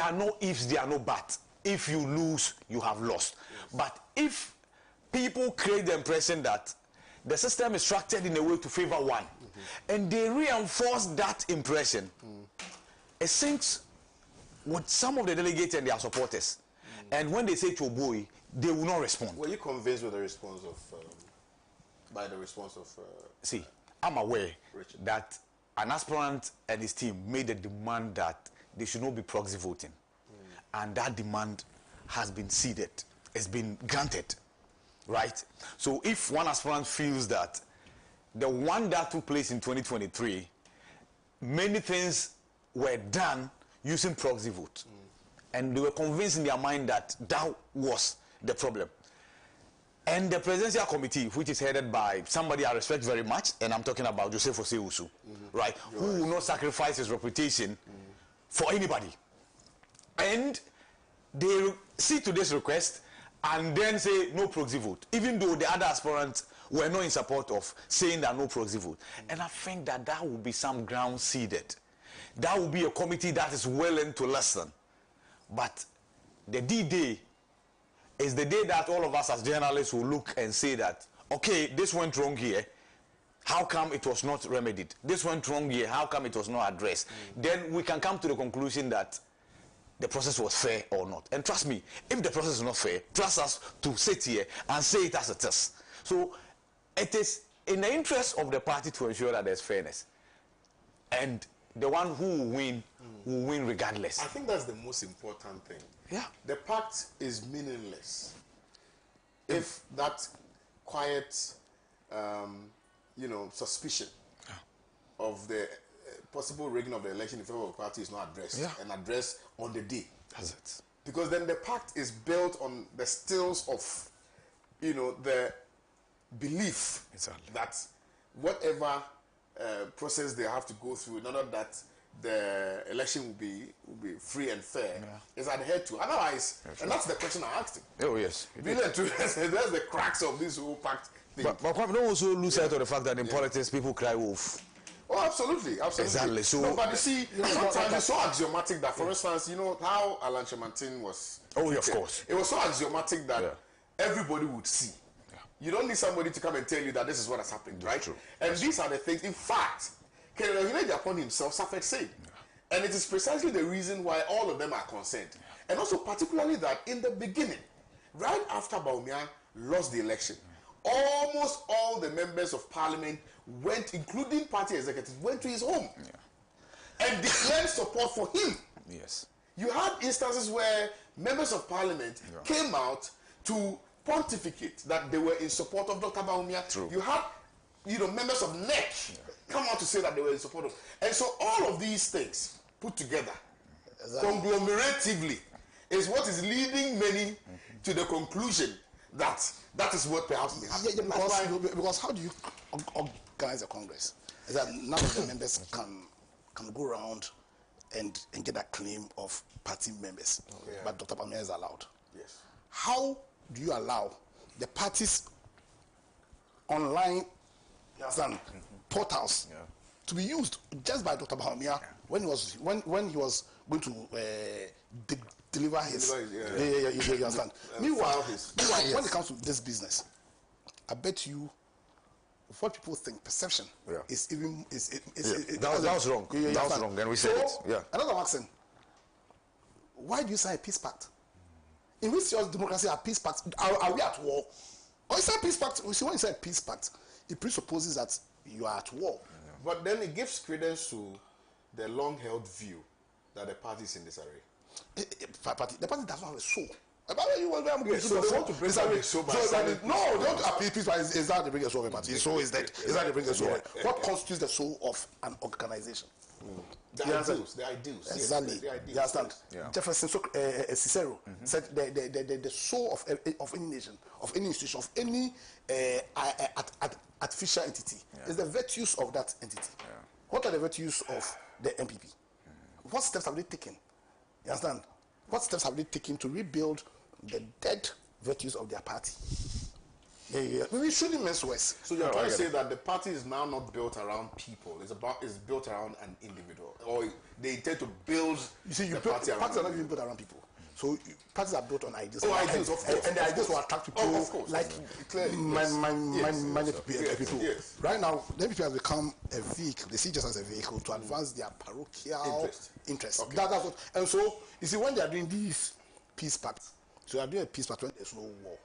are no ifs, there are no buts. If you lose, you have lost. Yes. But if people create the impression that the system is structured in a way to favor one, and they reinforce that impression, it sinks with some of the delegates and their supporters. And when they say Choboy, they will not respond. Were you convinced with the response of, by the response of... See, I'm aware Richard, that an aspirant and his team made a demand that they should not be proxy voting. And that demand has been ceded. It's been granted. Right? So if one aspirant feels that the one that took place in 2023, many things were done using proxy vote. And they were convinced in their mind that that was the problem. And the presidential committee, which is headed by somebody I respect very much, and I'm talking about Joseph Osei-Usu, right, who will not sacrifice his reputation for anybody. And they see to this request and then say no proxy vote, even though the other aspirants were not in support of saying that no proxy vote. And I think that that will be some ground seeded. That will be a committee that is willing to listen. But the D-Day is the day that all of us as journalists will look and say that, okay, this went wrong here. How come it was not remedied? This went wrong here. How come it was not addressed? Then we can come to the conclusion that the process was fair or not. And trust me, if the process is not fair, trust us to sit here and say it as it is. So it is in the interest of the party to ensure that there's fairness. And the one who will win regardless. I think that's the most important thing. Yeah. The pact is meaningless if that quiet, suspicion of the possible rigging of the election in favor of the party is not addressed and addressed on the day. That's it. Because then the pact is built on the stills of, the belief that whatever process they have to go through in order that the election will be free and fair is adhered to. Otherwise, and that's the question I asked him. Oh yes. Really, that's the cracks of this whole pact thing. But don't also lose sight of the fact that in politics people cry wolf. Oh, absolutely. Exactly. So, no, but you see, sometimes it's so axiomatic that, for instance, you know how Alan Chemantin was. Oh, yeah, of course. It was so axiomatic that everybody would see. Yeah. You don't need somebody to come and tell you that this is what has happened, right? True. And these are the things. In fact, Colonel Hinedi himself suffered same. And it is precisely the reason why all of them are concerned. And also particularly that in the beginning, right after Bawumia lost the election, almost all the members of parliament went, including party executives, went to his home and declared support for him. Yes. You had instances where members of parliament came out to pontificate that they were in support of Dr. Bawumia. True. You had, members of NEC come out to say that they were in support of. And so all of these things put together, conglomeratively, is what is leading many to the conclusion that that is what perhaps may happen. Because how do you organize a congress? Is that none of the members can go around and get a claim of party members, but Dr. Bawumia is allowed. Yes. How do you allow the parties online portals to be used just by Dr. Bawumia when he was going to deliver his you understand? Meanwhile, when it comes to this business, I bet you what people think perception is even that was wrong. That was wrong. Then we said it. Yeah. Another question: why do you sign a peace pact? In which your democracy are peace pacts? Are we at war? Or is that peace pact? You see, when you say peace pact, it presupposes that you are at war. But then it gives credence to the long-held view that the party is in disarray. The party does not have a soul. So they want to bring the soul by signing. No, they want to appeal peace. Is that they bring a soul of a party? The soul is dead. Is that they bring a soul? What constitutes the soul of an organization? The ideals. Exactly. You understand? Jefferson Cicero said the soul of any nation, of any institution, of any artificial entity is the virtues of that entity. What are the virtues of the MPP? What steps have they taken? You understand? What steps have they taken to rebuild the dead virtues of their party? We shouldn't mess with. So you're trying to say that the party is now not built around people; it's built around an individual, or they intend to build. You see, parties are not even built around people. So parties are built on ideas. Ideas, of course. And the ideas will attract people. Of course. Like many people. Yes. Right now, the MPP has become a vehicle. They see it just as a vehicle to advance their parochial interest. Okay. That's what. And so you see, when they are doing these peace pacts, so you are doing a peace pact when there's no war.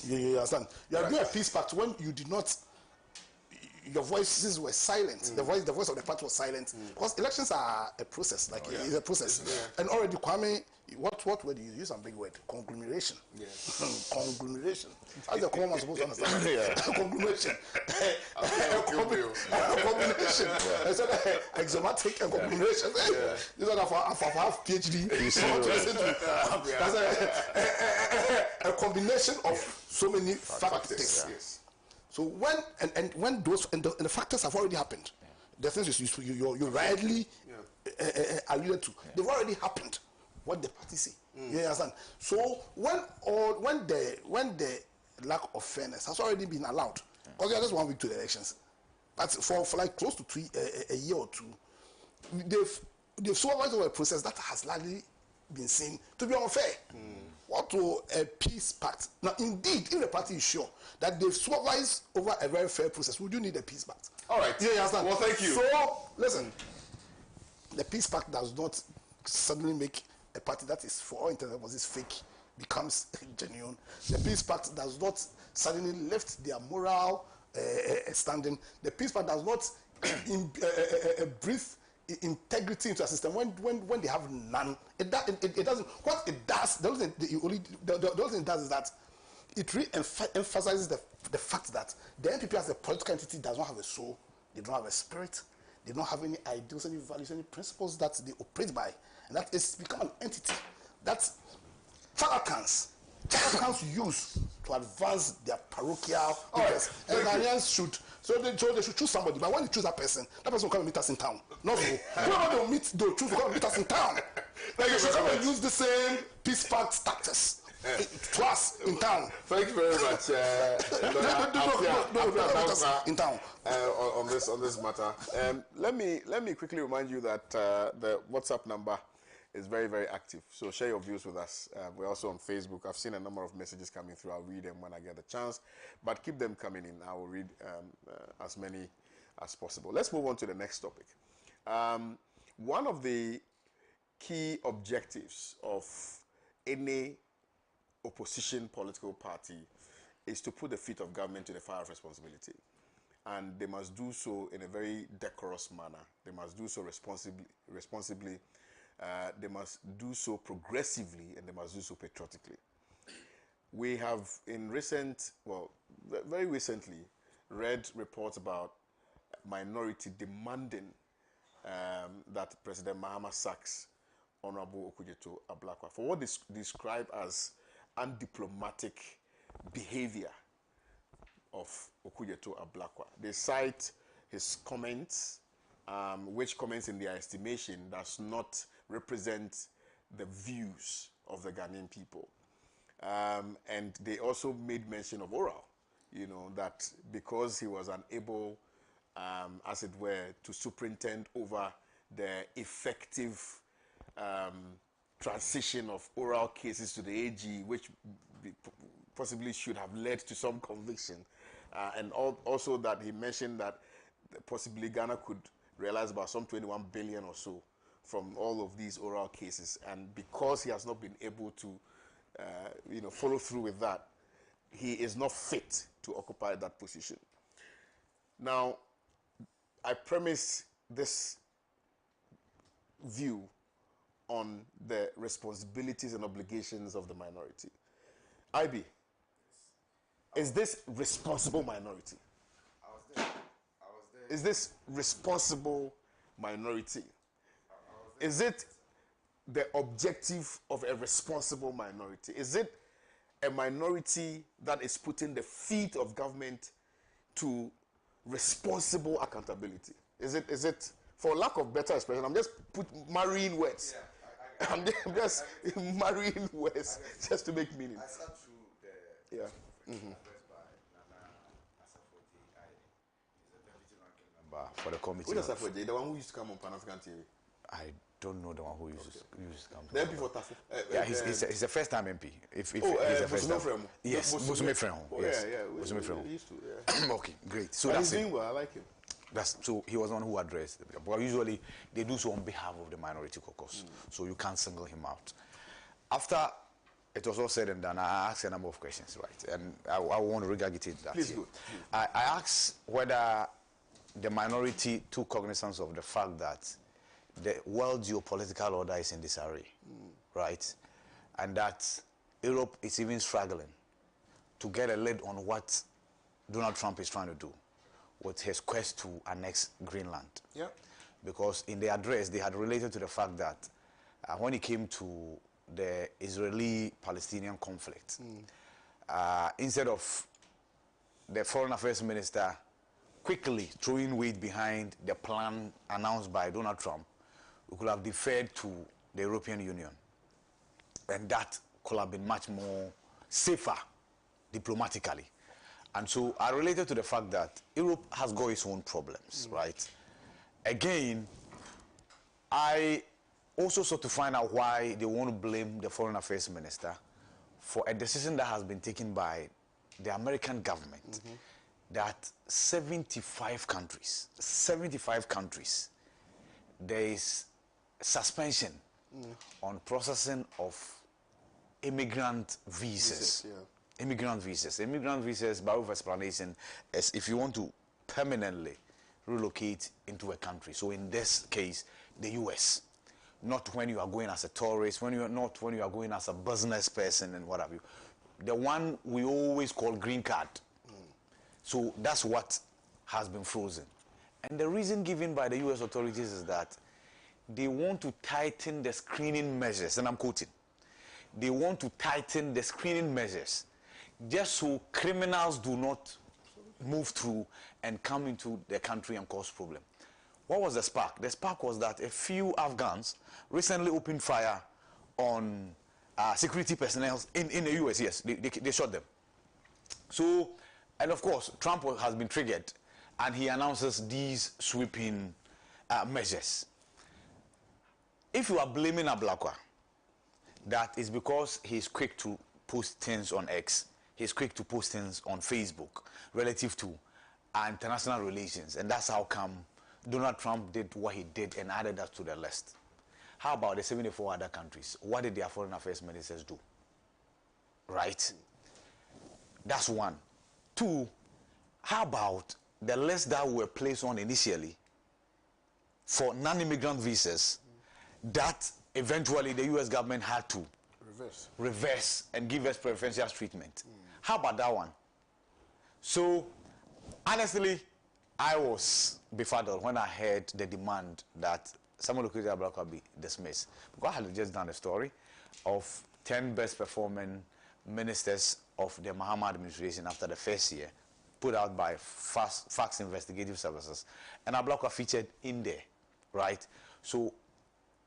You understand? You are doing a peace pact when you did not. Your voices were silent. The voice of the party was silent. Because elections are a process. It's a process. And already, Kwame, what word do you use? A big word. Conglomeration. Conglomeration. How's the common man supposed to understand? Conglomeration. Combination. Axiomatic and conglomeration. These are for half PhD. That's a combination of so many factors. Yes. So when those and the factors have already happened, the things you rightly alluded to, they've already happened. What the party say, you understand? So when the lack of fairness has already been allowed, because there's just 1 week to the elections, but for like close to a year or two, they've supervised over a process that has largely been seen to be unfair. What to a peace pact? Now, indeed, if the party is sure that they've supervised over a very fair process, would you need a peace pact? All right. Yeah, you understand? Well, thank you. So, listen, the peace pact does not suddenly make a party that is, for all intents and purposes, fake becomes genuine. The peace pact does not suddenly lift their moral standing. The peace pact does not breathe integrity into a system when they have none. It doesn't. What it does, the only thing it does is that it re-emphasizes the fact that the NPP as a political entity does not have a soul. They don't have a spirit. They don't have any ideals, any values, any principles that they operate by, and that it's become an entity that charlatans use to advance their parochial interests. And Ghanaians So they should choose somebody. But when you choose that person will come and meet us in town. No, whoever they meet, they'll choose to come and meet us in town. They should come and use the same peace pact tactics to us in town. Thank you very much. In town. On this matter. Let me quickly remind you that the WhatsApp number is very, very active. So share your views with us. We're also on Facebook. I've seen a number of messages coming through. I'll read them when I get the chance. But keep them coming in. I will read as many as possible. Let's move on to the next topic. One of the key objectives of any opposition political party is to put the feet of government to the fire of responsibility. And they must do so in a very decorous manner. They must do so responsibly. They must do so progressively, and they must do so patriotically. We have very recently, read reports about minority demanding that President Mahama sacks Honorable Okudzeto Ablakwa for what is described as undiplomatic behavior of Okudzeto Ablakwa. They cite his comments, which comments in their estimation does not represent the views of the Ghanaian people. And they also made mention of Oral, that because he was unable, as it were, to superintend over the effective transition of Oral cases to the AG, which possibly should have led to some conviction. And also that he mentioned that possibly Ghana could realize about some 21 billion or so from all of these Oral cases. And because he has not been able to follow through with that, he is not fit to occupy that position. Now, I premise this view on the responsibilities and obligations of the minority. IB, is this responsible minority? I was there. Is this responsible minority? Is it the objective of a responsible minority? Is it a minority that is putting the feet of government to responsible accountability? Is it, for lack of better expression, I'm just marrying words. Yeah, I'm just marrying words just to make meaning. I sat through the address by Nana Asafo-Jay. He's a deputy ranking member for the committee. Who is Asafo-Jay? The one who used to come on Pan-African TV? I don't know the one who used to come. The MP for Tafu. Yeah, he's a first-time MP. If he's a first-time. Yes, Bosume Fremo. Yes, Bosume Fremo. He used to, yeah. Okay, great. So and that's he's doing well. I like him. So he was the one who addressed it. But usually they do so on behalf of the minority caucus. So you can't single him out. After it was all said and done, I asked a number of questions, right? And I want to regurgitate that. Please do. I asked whether the minority took cognizance of the fact that the world geopolitical order is in disarray, right? And that Europe is even struggling to get a lid on what Donald Trump is trying to do with his quest to annex Greenland. Yeah. Because in the address, they had related to the fact that when it came to the Israeli-Palestinian conflict, instead of the foreign affairs minister quickly throwing weight behind the plan announced by Donald Trump, we could have deferred to the European Union. And that could have been much more safer diplomatically. And so I related to the fact that Europe has got its own problems, right? Again, I also sought to find out why they want to blame the foreign affairs minister for a decision that has been taken by the American government that 75 countries, there is suspension on processing of immigrant visas. Immigrant visas, by way of explanation, is if you want to permanently relocate into a country. So in this case, the US. Not when you are going as a tourist, when you are going as a business person and what have you. The one we always call green card. So that's what has been frozen. And the reason given by the US authorities is that they want to tighten the screening measures, and I'm quoting. They want to tighten the screening measures just so criminals do not move through and come into the country and cause problem. What was the spark? The spark was that a few Afghans recently opened fire on security personnel in the US. Yes, they shot them. So, and of course, Trump has been triggered, and he announces these sweeping measures. If you are blaming Ablakwa, that is because he's quick to post things on X, he's quick to post things on Facebook relative to international relations, and that's how come Donald Trump did what he did and added that to the list. How about the 74 other countries? What did their foreign affairs ministers do? Right? That's one. Two, how about the list that were placed on initially for non-immigrant visas that eventually the U.S. government had to reverse and give us preferential treatment? How about that one? So, honestly, I was befuddled when I heard the demand that Samuel Okudzeto Ablakwa be dismissed. Because I had just done a story of 10 best performing ministers of the Mahama administration after the first year, put out by Facts Investigative Services. And Ablakwa featured in there, right? So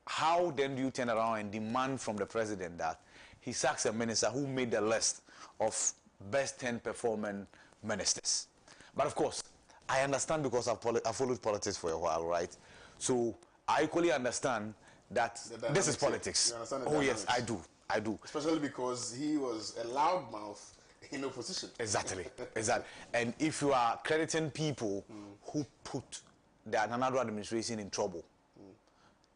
how then do you turn around and demand from the president that he sacks a minister who made the list of best 10 performing ministers? But of course, I understand because I've followed politics for a while, right? So I equally understand that this is politics. Oh yes, I do. Especially because he was a loudmouth in opposition. Exactly. And if you are crediting people who put the Nana administration in trouble,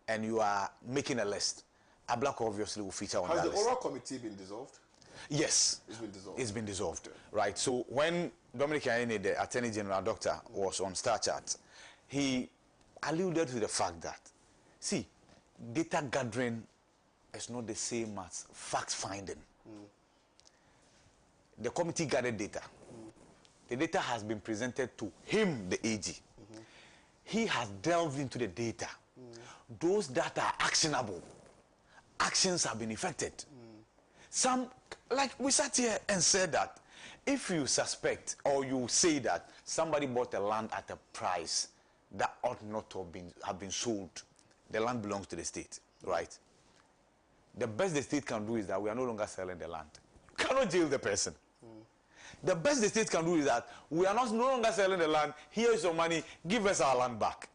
and you are making a list, Ablakwa obviously will feature on that list. Has the oral committee been dissolved? Yes. It's been dissolved. Right. So when Dominic Ayine, the Attorney General Doctor, was on Star Chat, he alluded to the fact that, see, data gathering is not the same as fact finding. The committee gathered data. The data has been presented to him, the AG. He has delved into the data. Those data are actionable. Actions have been effected. Some, like we sat here and said that if you suspect or you say that somebody bought a land at a price that ought not to have been sold, the land belongs to the state, right? The best the state can do is that we are no longer selling the land. You cannot jail the person. The best the state can do is that we are no longer selling the land. Here is your money. Give us our land back.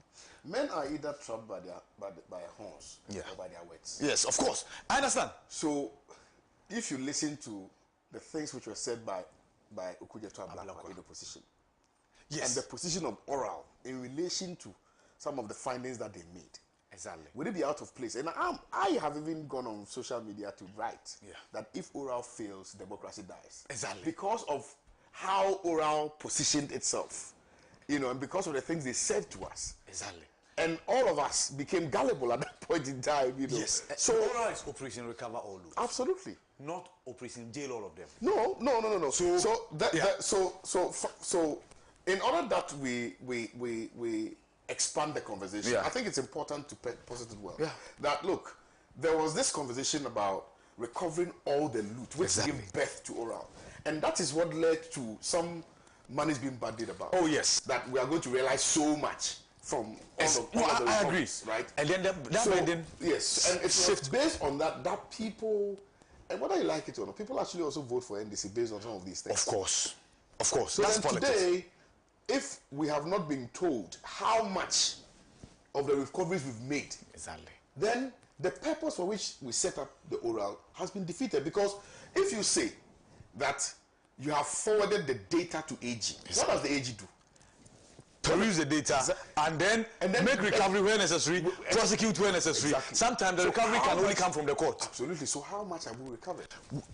Men are either trapped by a horse or by their words. Yes, of course. I understand. So, if you listen to the things which were said by Okudzeto Ablakwa in opposition, and the position of oral in relation to some of the findings that they made, exactly, would it be out of place? And I have even gone on social media to write that if oral fails, democracy dies. Exactly. Because of how oral positioned itself, and because of the things they said to us. Exactly. And all of us became gullible at that point in time, Yes. So oral is Operation Recover All Lose. Absolutely. Not Operation Jail all of them. No. So in order that we expand the conversation, I think it's important to posit it well. That look, there was this conversation about recovering all the loot, which gave birth to oral, and that is what led to some money's being bandied about. Oh yes, that we are going to realize so much from all of the I agree, right? And then yes, and it's based on that people, and whether you like it or not, people actually also vote for NDC based on some of these things. Of course. So that's politics. Today, if we have not been told how much of the recoveries we've made, then the purpose for which we set up the oral has been defeated. Because if you say that you have forwarded the data to AG, what does the AG do? Peruse the data and then make recovery where necessary, prosecute where necessary. Sometimes the recovery can only come from the court. Absolutely. So how much have we recovered?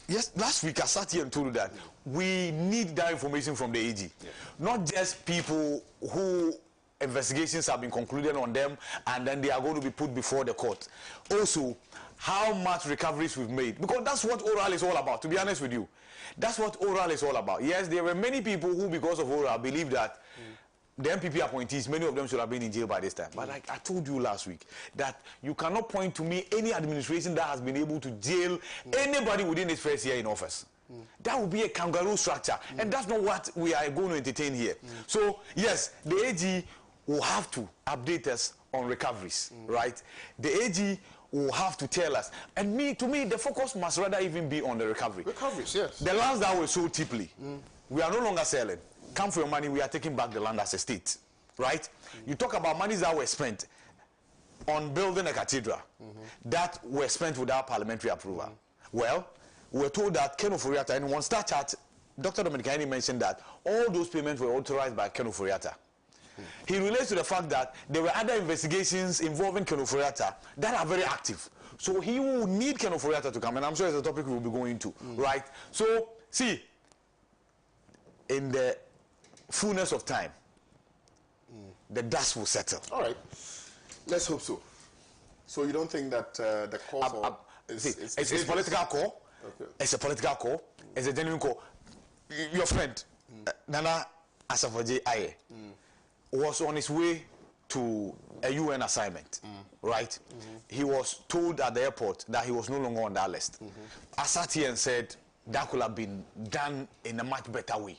Yes, last week I sat here and told you that we need that information from the AG. Not just people who investigations have been concluded on them and then they are going to be put before the court. Also, how much recoveries we've made. Because that's what oral is all about, to be honest with you. That's what oral is all about. Yes, there were many people who, because of oral, believe that the MPP appointees, many of them should have been in jail by this time. But like I told you last week, that you cannot point to me any administration that has been able to jail anybody within its first year in office. That will be a kangaroo structure, and that's not what we are going to entertain here. So yes, the AG will have to update us on recoveries, right? The AG will have to tell us, and to me, the focus must rather even be on the recovery. Recoveries, yes. The lands that were sold cheaply, we are no longer selling. Come for your money, we are taking back the land as a state, right? You talk about monies that were spent on building a cathedral that were spent without parliamentary approval. Well, we were told that Ken Oforiatta, and one star chart, Dr. Dominicani mentioned that all those payments were authorized by Ken Oforiatta. He relates to the fact that there were other investigations involving Ken Oforiatta that are very active. So he will need Ken Oforiatta to come, and I'm sure it's a topic we will be going to, right? So, see, in the fullness of time, the dust will settle. All right. Let's hope so. So you don't think that the call for... It's a political call. Okay. It's a political call. It's a genuine call. Your friend, Nana Asafaje Aye, was on his way to a UN assignment, right? He was told at the airport that he was no longer on that list. I sat here and said that could have been done in a much better way.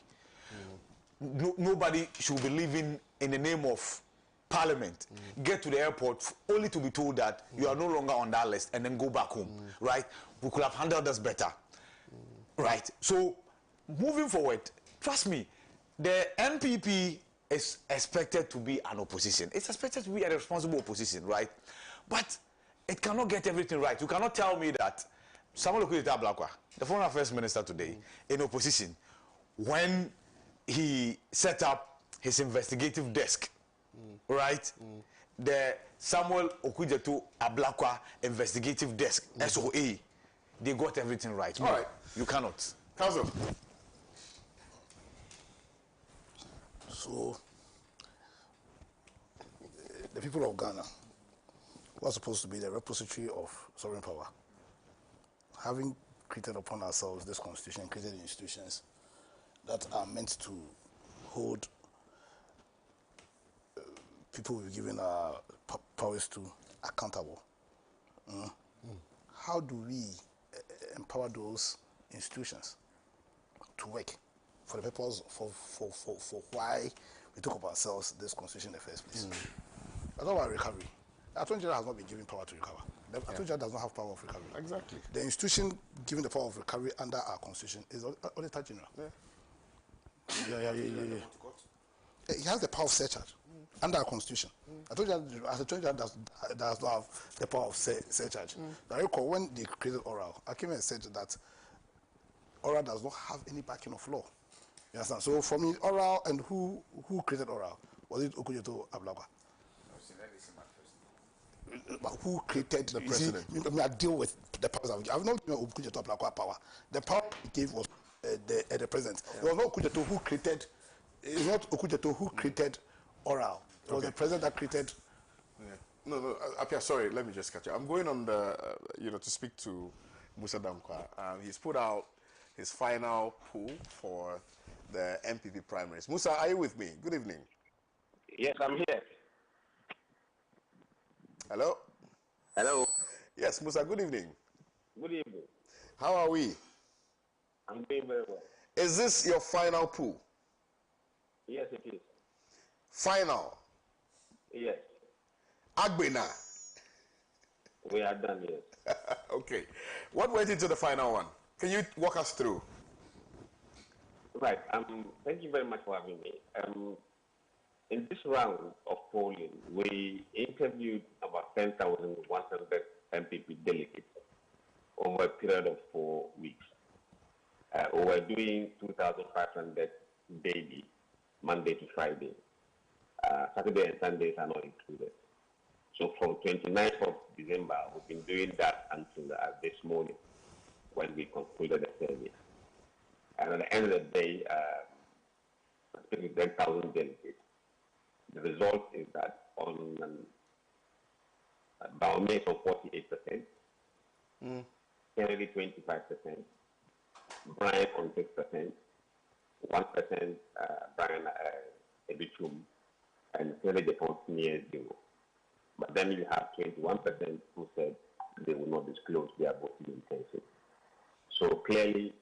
Nobody should be living in the name of Parliament, get to the airport only to be told that you are no longer on that list and then go back home, right? We could have handled this better, right? So, moving forward, trust me, the NPP is expected to be an opposition. It's expected to be a responsible opposition, right? But it cannot get everything right. You cannot tell me that Samuel Okudzeto Ablakwa, the former first minister today, in opposition, when he set up his investigative desk, right? The Samuel Okudzeto Ablakwa investigative desk, SOA, they got everything right. All right. You cannot. Council. So, the people of Ghana, who are supposed to be the repository of sovereign power, having created upon ourselves this constitution, created institutions that are meant to hold people we've given our powers to accountable. How do we empower those institutions to work for the purpose for why we took up ourselves this constitution in the first place? That's all about recovery. Attorney General has not been given power to recover. The Attorney General does not have power of recovery. Exactly. The institution given the power of recovery under our constitution is Auditor General. Yeah. He has the power of surcharge under our constitution. Attorney General does not have the power of surcharge. I recall when they created oral, I came and said that oral does not have any backing of law. You understand? So for me, oral and who created oral? Was it Okudzeto Ablakwa? But who created the president? I deal with the powers. I've not given Okudzeto Ablakwa power. The power he gave was the president. It was not Okudzeto who created. It's not Okudzeto who created oral. It was the president that created. Yeah. No, Apia, sorry, let me just catch you. I'm going on the, to speak to Musa Dankwa. He's put out his final poll for the MPP primaries. Musa, are you with me? Good evening. Yes, I'm here. Hello? Hello. Yes, Musa, good evening. Good evening. How are we? I'm doing very well. Is this your final poll? Yes, it is. Final? Yes. Agbena? We are done, yes. Okay. What went into the final one? Can you walk us through? Right. Thank you very much for having me. In this round of polling, we interviewed about 10,100 MPP delegates over a period of 4 weeks. We were doing 2,500 daily, Monday to Friday. Saturday and Sundays are not included. So from 29th of December, we've been doing that until this morning when we concluded the survey. And at the end of the day, speaking with 10,000 delegates, the result is that on Baumé on 48%, Kennedy 25%, Brian on 6%, 1% Brian Ebichum, and Kennedy Depont near 0. But then you have 21% who said they will not disclose their voting intention. So clearly,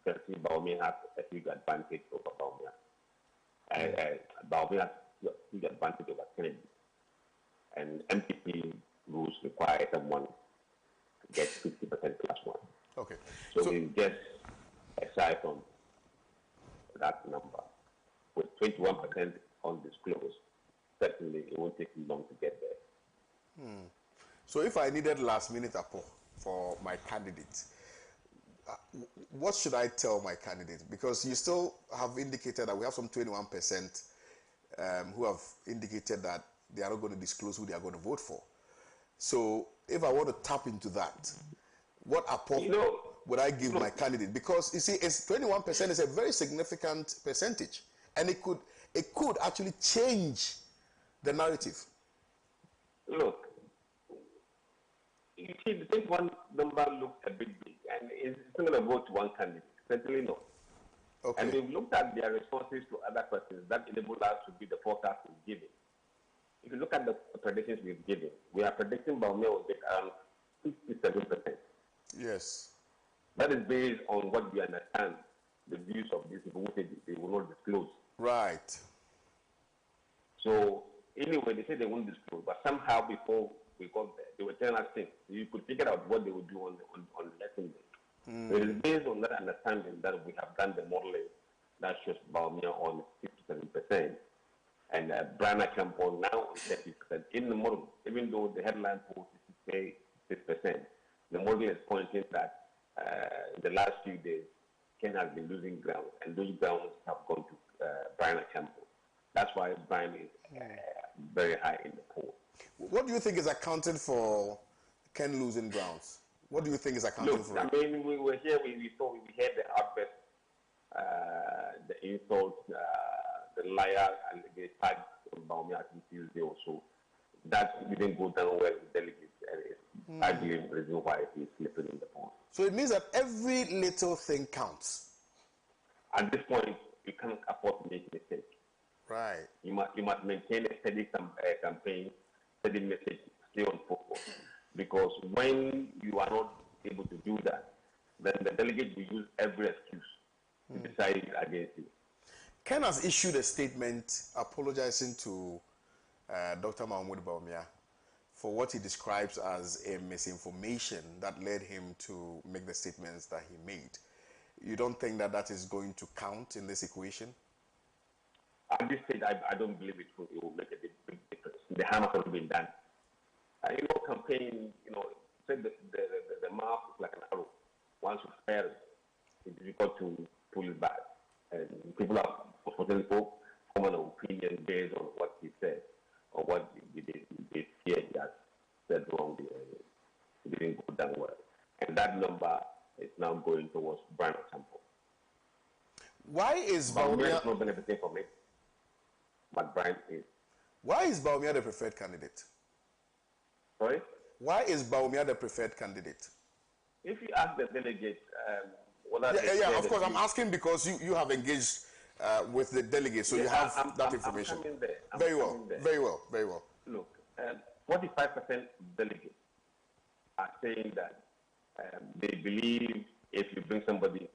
can see Baumia has a huge advantage over Baumia. Baumia has a huge advantage over Kennedy. And MPP rules require someone to get 50% plus one. Okay. So we just aside from that number, with 21% undisclosed, certainly it won't take you long to get there. So if I needed last minute ATTOH for my candidate, what should I tell my candidate? Because you still have indicated that we have some 21% who have indicated that they are not going to disclose who they are going to vote for. So if I want to tap into that, what ATTOH would I give my candidate? Because you see, it's 21% is a very significant percentage, and it could actually change the narrative. Look, you see, the 21 number looks a bit big, and it's not going to vote to one candidate. Certainly not. Okay. And we've looked at their responses to other questions that enable us to be the forecast we've given. If you look at the predictions we've given, we are predicting Baumia will get around 67%. Yes. That is based on what we understand the views of these people who say they will not disclose. Right. So anyway, they say they won't disclose, but somehow before we got there, they were telling us things. You could figure out what they would do on election day. So it is based on that understanding that we have done the modeling that shows Baumia on 67%. And Brian Achampong now on 30%. In the model, even though the headline poll is 6%, the model is pointing that in the last few days, Ken has been losing ground, and those grounds have gone to Brian Achampong. That's why Brian is very high in the poll. What do you think is accounted for Ken losing grounds? What do you think is accounting for it? I mean, we were here, we heard the outburst, the insult, the liar, and the tag on Baumia on Tuesday or so. That didn't go down well with delegates, and it's arguably the reason why he's slipping in the poll. So it means that every little thing counts. At this point, you can't afford to make mistakes. Right. You must maintain a steady campaign, steady message, stay on focus. Because when you are not able to do that, then the delegate will use every excuse to decide against you. Ken has issued a statement apologizing to Dr. Mahmoud Baumia for what he describes as a misinformation that led him to make the statements that he made. You don't think that that is going to count in this equation? At this stage, I don't believe it will make a big difference. The harm has already been done. Campaign, say the mouth is like an arrow. Once you fire it, it's difficult to pull it back. And people are unfortunately form an opinion based on what he said or what they fear he has said wrong. It didn't go down well. And that number is now going towards Brian Achampong. Why is Baumia is not benefiting from it, but Brian is. Why is Baumia the preferred candidate? Sorry? Why is Baumia the preferred candidate? If you ask the delegate, of course, I'm asking because you have engaged with the delegates, so you have that information. I'm coming there. Very well. Look, 45% delegates are saying that they believe if you bring somebody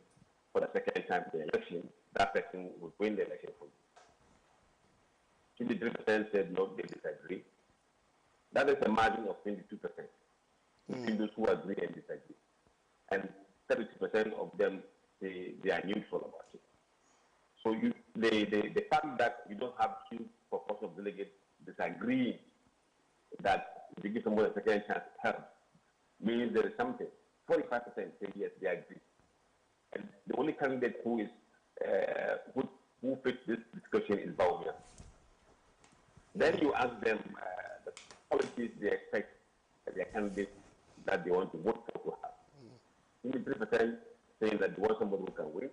for the second time to the election, that person would win the election for you. 53% said no, they disagree. That is a margin of 22% between those who agree and disagree. And 32% of them, they are neutral about it. So the fact that you don't have huge proportion of delegates disagreeing that if you give someone a second chance to help means there is something. 45% say yes, they agree. And the only candidate who is who fits this discussion is Baumia. Then you ask them the policies they expect their candidates that they want to vote for to have. 23% saying that they want somebody who can win.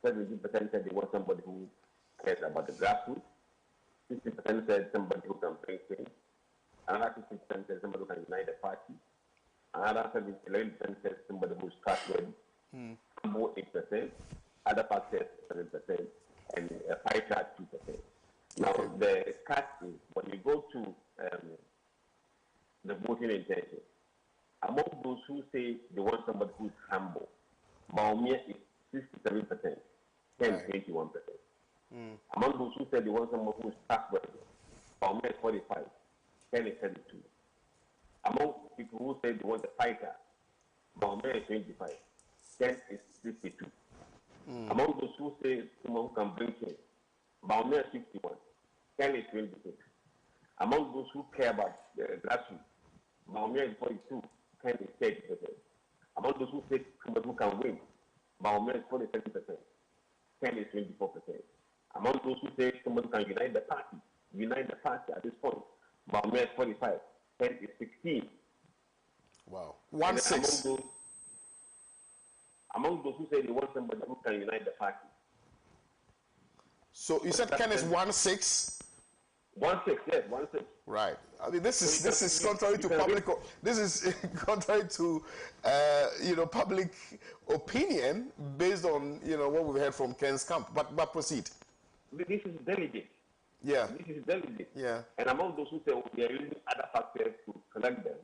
17% said they want somebody who cares about the grassroots. 50% said somebody who can bring things. Another 50% said somebody who can unite the party. Another 11% said somebody who is trustworthy. 8%. Other parties 7%. And a fighter 2%. Now, the catch is when you go to the voting intention, among those who say they want somebody who is humble, Baumia is 67%, 10 is 21%. Among those who said they want someone who is trustworthy, Baumia is 45, 10 is 32. Among people who said they want a fighter, Baumia is 25, 10 is 52. Among those who say someone who can bring change, Baumia is 61, 10 is 26. Among those who care about the grassroots, Baumia is 42, 10 is 30%. Among those who say someone who can win, Baumia is 47%, 10 is 24%. Among those who say someone who can unite the party at this point, Baumia is 45, 10 is 16. Wow. 1-6. Among those who say they want somebody who can unite the party. So you said Ken is 1-6? 1-6, yes, 1-6. Right. I mean, this is contrary to public. This is contrary to public opinion based on what we've heard from Ken's camp. But proceed. This is delegate. Yeah. This is delegate. Yeah. And among those who say they are using other factors to select them,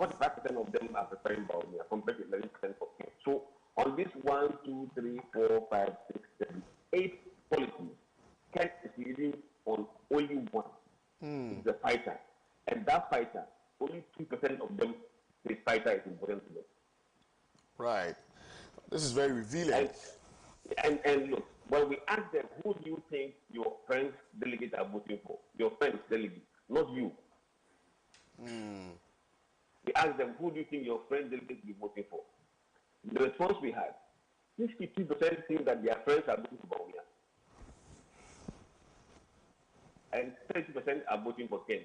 45% of them are preferring Baumia compared to 11% for Ken. So on this 1, 2, 3, 4, 5, 6, 7, 8 policies, Ken is leading on only one. He's a fighter. And that fighter, only 2% of them, this fighter is important to them. Right. This is very revealing. And look, when we ask them, who do you think your friends delegates are voting for? Your friends delegates, not you. We ask them, who do you think your friends delegates will be voting for? The response we had, 52% think that their friends are voting for Baumia. And 30% are voting for Ken.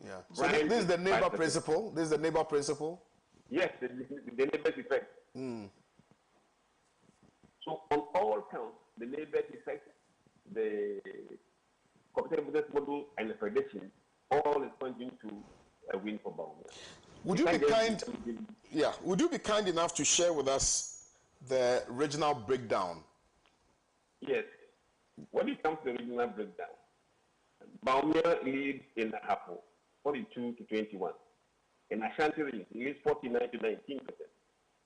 Yeah. So this is the neighbor principle. This is the neighbor principle. Yes, the neighbor's effect. So on all counts, the neighbor's effect, the competitive business model, and the prediction, all is pointing to a win for Baumia. Would you be kind? Yeah. Would you be kind enough to share with us the regional breakdown? Yes. When it comes to the regional breakdown, Baumia leads in Ahafo, 42 to 21. In Ashanti region, he leads 49 to 19%.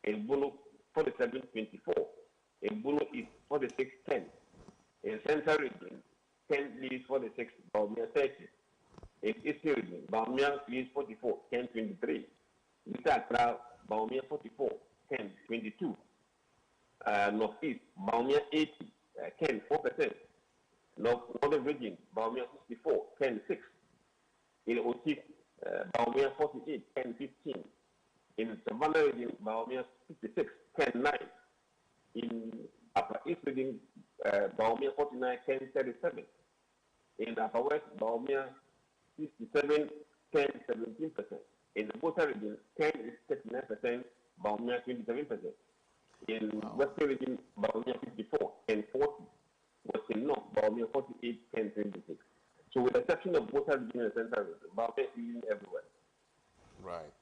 In Bono, 47 24. In Bono East, 46 10. In Central region, 10 leads 46, Baumia 30. In Eastern region, Baumia leads 44, 10 23. Greater Accra, Baumia 44, 10 22. Northeast, Baumia 80, 10 4%. Northern region, Baumia 64, 10 6. In Otik, Baumia 48, 10 15. In Savannah region, Baumia 56, 10 9. In Upper East region, Baumia 49, 10 37. In Upper West, Baumia 67, 10 17%. In the Bosa region, 10 is 39%, Baumia 27%. In Western region, Baumia 54, 10 40. Western North, Baumia 48, 10 26. So with the exception of Bosa region and Central region, Baumia is leading everywhere. Right.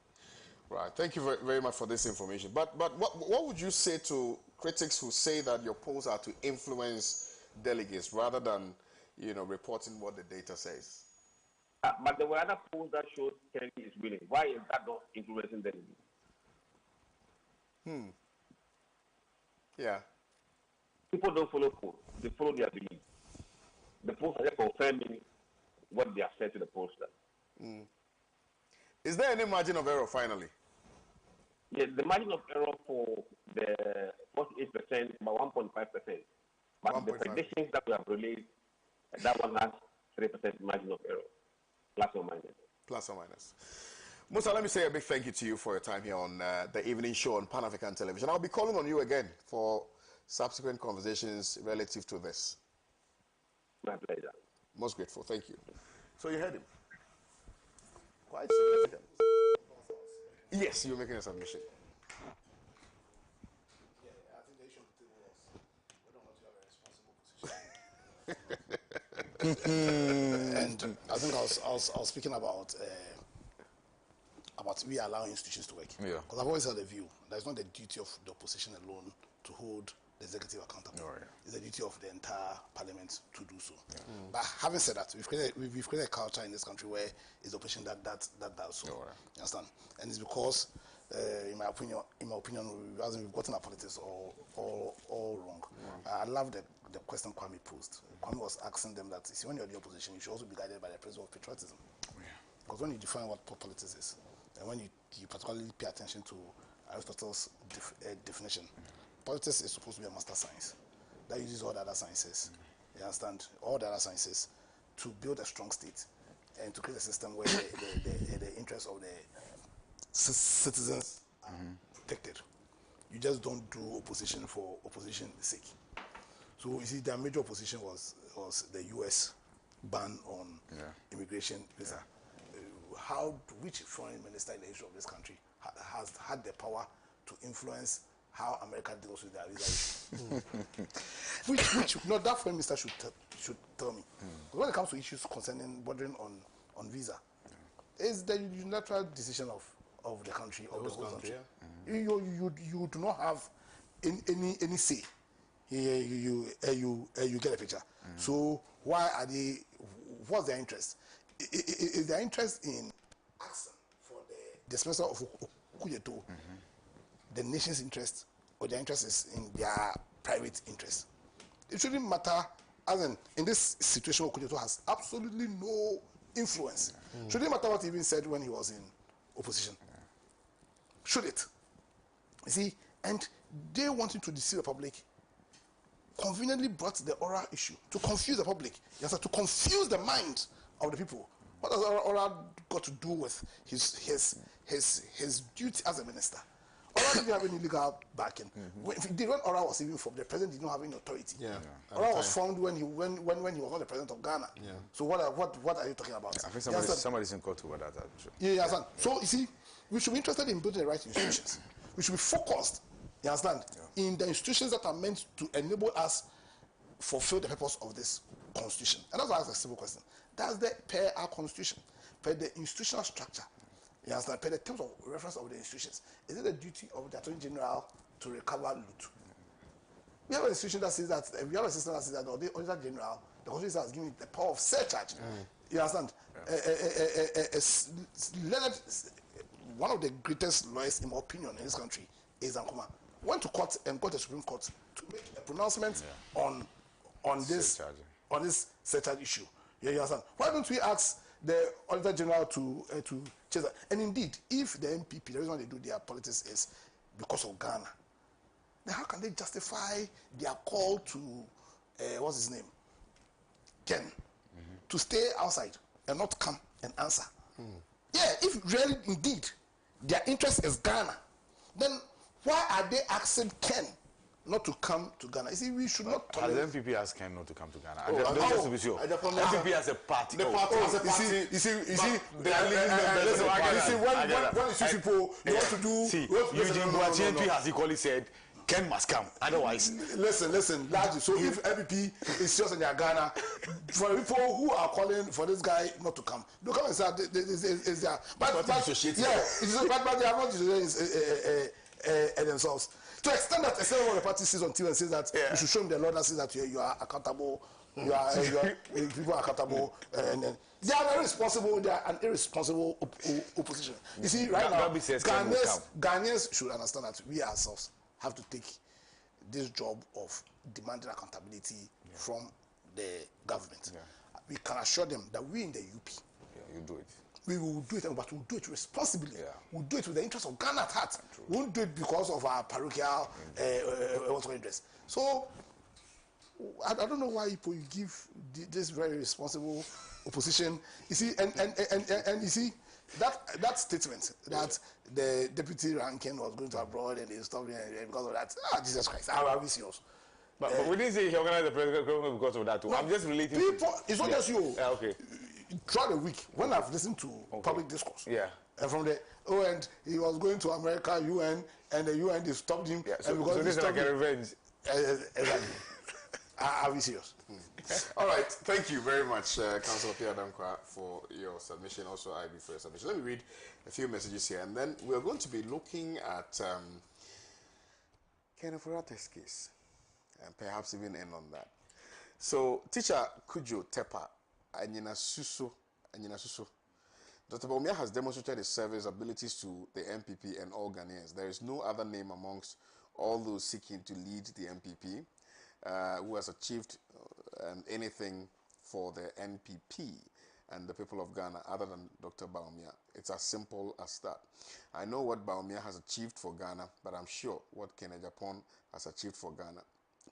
Right. Thank you very, very much for this information. But what would you say to critics who say that your polls are to influence delegates rather than reporting what the data says? But there were other polls that showed Kennedy is winning. Why is that not influencing delegates? Yeah. People don't follow polls. They follow their beliefs. The polls are just confirming what they have said to the pollster. Is there any margin of error finally? Yes, the margin of error for the 48% about 1.5%. But 1.5. the predictions that we have released, that one has 3% margin of error, plus or minus. Plus or minus. Musa, let me say a big thank you to you for your time here on the evening show on Pan African Television. I'll be calling on you again for subsequent conversations relative to this. My pleasure. Most grateful. Thank you. So you heard him. Quite significant. Yes, you're making a submission. Yeah, I think they should table us. We don't want to have a responsible position. And I think I was speaking about we allowing institutions to work. Yeah. Because I've always had a view that it's not the duty of the opposition alone to hold the executive accountable. Oh, yeah. It's the duty of the entire parliament to do so. Yeah. But having said that, we've created a culture in this country where it's the opposition that does so. Oh, yeah. You understand? And it's because in my opinion, we've gotten our politics all wrong. I love the question Kwame posed. Kwame was asking them that, see, when you're in the opposition, you should also be guided by the principle of patriotism. Because when you define what politics is, and when you particularly pay attention to Aristotle's definition, politics is supposed to be a master science that uses all the other sciences. You understand? All the other sciences to build a strong state and to create a system where the interests of the citizens are protected. You just don't do opposition for opposition's sake. So you see, their major opposition was the U.S. ban on immigration visa. Which foreign minister in the history of this country has had the power to influence how America deals with their visa issue? No, that foreign minister should tell me. When it comes to issues concerning bordering on visa, it's the unilateral decision of the country, of the whole country. You do not have any say. You get a picture. So why are they? What's their interest? Is their interest in asking for the dismissal of Okuyeto the nation's interest, or their interest is in their private interest? It shouldn't matter. As in this situation, Okuyeto has absolutely no influence. Shouldn't matter what he even said when he was in opposition. Should it? You see, and they wanted to deceive the public. Conveniently brought the oral issue to confuse the public. Yes, to confuse the mind of the people. What has oral got to do with his duty as a minister? Oral didn't have any legal backing. When oral was even formed, the president did not have any authority. Oral was formed when he was not the president of Ghana. So what are you talking about? I think somebody's in court over that. So you see, we should be interested in building the right institutions. We should be focused. You understand? In the institutions that are meant to enable us fulfill the purpose of this constitution. And that's why I ask a simple question. Does per our constitution, per the institutional structure, you understand, per the terms of reference of the institutions, is it the duty of the Attorney General to recover loot? We have an institution that says that, we have a system that says that the Auditor General, the Constitution has given the power of surcharge. You understand? One of the greatest lawyers, in my opinion, in this country is Nkrumah. Went to court and got the Supreme Court to make a pronouncement on this surcharge issue. You understand? Why don't we ask the Auditor General to chase that? And indeed, if the MPP, the reason why they do their politics is because of Ghana, then how can they justify their call to what's his name, Ken, to stay outside and not come and answer? Yeah, if really indeed their interest is Ghana, then why are they asking Ken not to come to Ghana? You see, we should not. Has the MPP asked Ken not to come to Ghana? Just to be sure. MPP as a party. The party as a party. You see, they are living members. You see, when you see people, you want to do. See, Eugene Boachientu has equally said, Ken must come. Otherwise, listen, largely. So if MPP is serious in their Ghana, for the people who are calling for this guy not to come, they come and say, is there? But they are not themselves. To extend that, one of the party says on TV and says that you should show him the law that says that you are accountable, people are accountable, and then they are very responsible. They are an irresponsible opposition. You see, right now, Ghanaians should understand that we ourselves have to take this job of demanding accountability from the government. We can assure them that we in the UP, you do it. We will do it, but we'll do it responsibly. We'll do it with the interest of Ghana at heart. We won't do it because of our parochial interest. So, I don't know why you give this very responsible opposition. You see, and you see, that statement that the deputy ranking was going to abroad and they stopped because of that. Jesus Christ, are we serious? But we didn't say he organized the president because of that too. No, I'm just relating. People, it's not just you. Okay. Throughout the week, when I've listened to public discourse, and from the and he was going to America, UN, and the UN they stopped him. So this is like a revenge. Exactly. Are we serious? All right, thank you very much, Councillor Pierre Dankwa, for your submission. Also, IB for your submission. Let me read a few messages here, and then we're going to be looking at Kenneth Orate's case, and perhaps even end on that. So, teacher Kujo Tepa. Anyina Suso Dr. Bawumia has demonstrated his service abilities to the MPP and all Ghanaians. There is no other name amongst all those seeking to lead the MPP who has achieved anything for the NPP and the people of Ghana other than Dr. Bawumia. It's as simple as that. I know what Bawumia has achieved for Ghana, but I'm sure what Ken Ejapon has achieved for Ghana.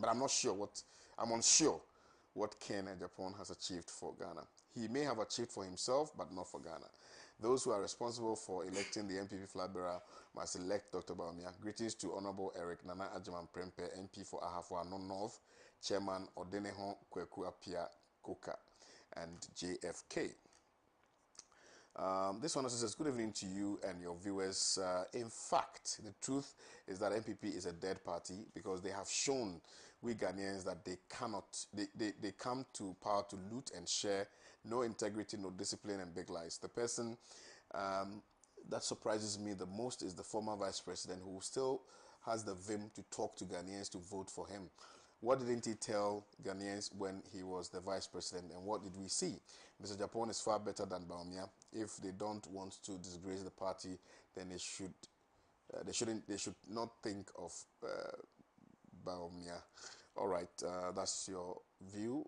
But I'm unsure what Ken Ejapon has achieved for Ghana. He may have achieved for himself, but not for Ghana. Those who are responsible for electing the MPP flag bearer must elect Dr. Bawumia. Greetings to Honorable Eric Nana Ajiman Prempe, MP for Ahafo North, Chairman Odeneho Kweku Apia Koka, and JFK. This one says, good evening to you and your viewers. In fact, the truth is that MPP is a dead party because they have shown we Ghanaians that they cannot, they come to power to loot and share, no integrity, no discipline, and big lies. The person that surprises me the most is the former vice president who still has the vim to talk to Ghanaians to vote for him. What didn't he tell Ghanaians when he was the vice president, and what did we see? Mr. Japon is far better than Bawumia. If they don't want to disgrace the party, then they should not think of Bawumia. All right, that's your view.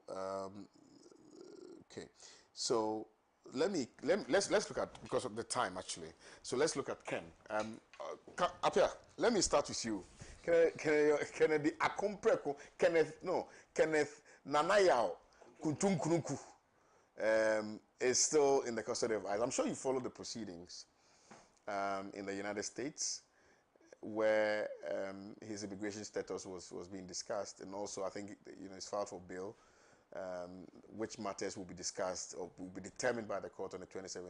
Okay, so let's look at, because of the time actually. So let's look at Ken. Up here, let me start with you. Kennedy Akompreko, Kenneth Nanayao Kuntunkunuku is still in the custody of ICE. I'm sure you followed the proceedings in the United States, where his immigration status was being discussed, and also I think he's filed for bail, which matters will be discussed or will be determined by the court on the 27th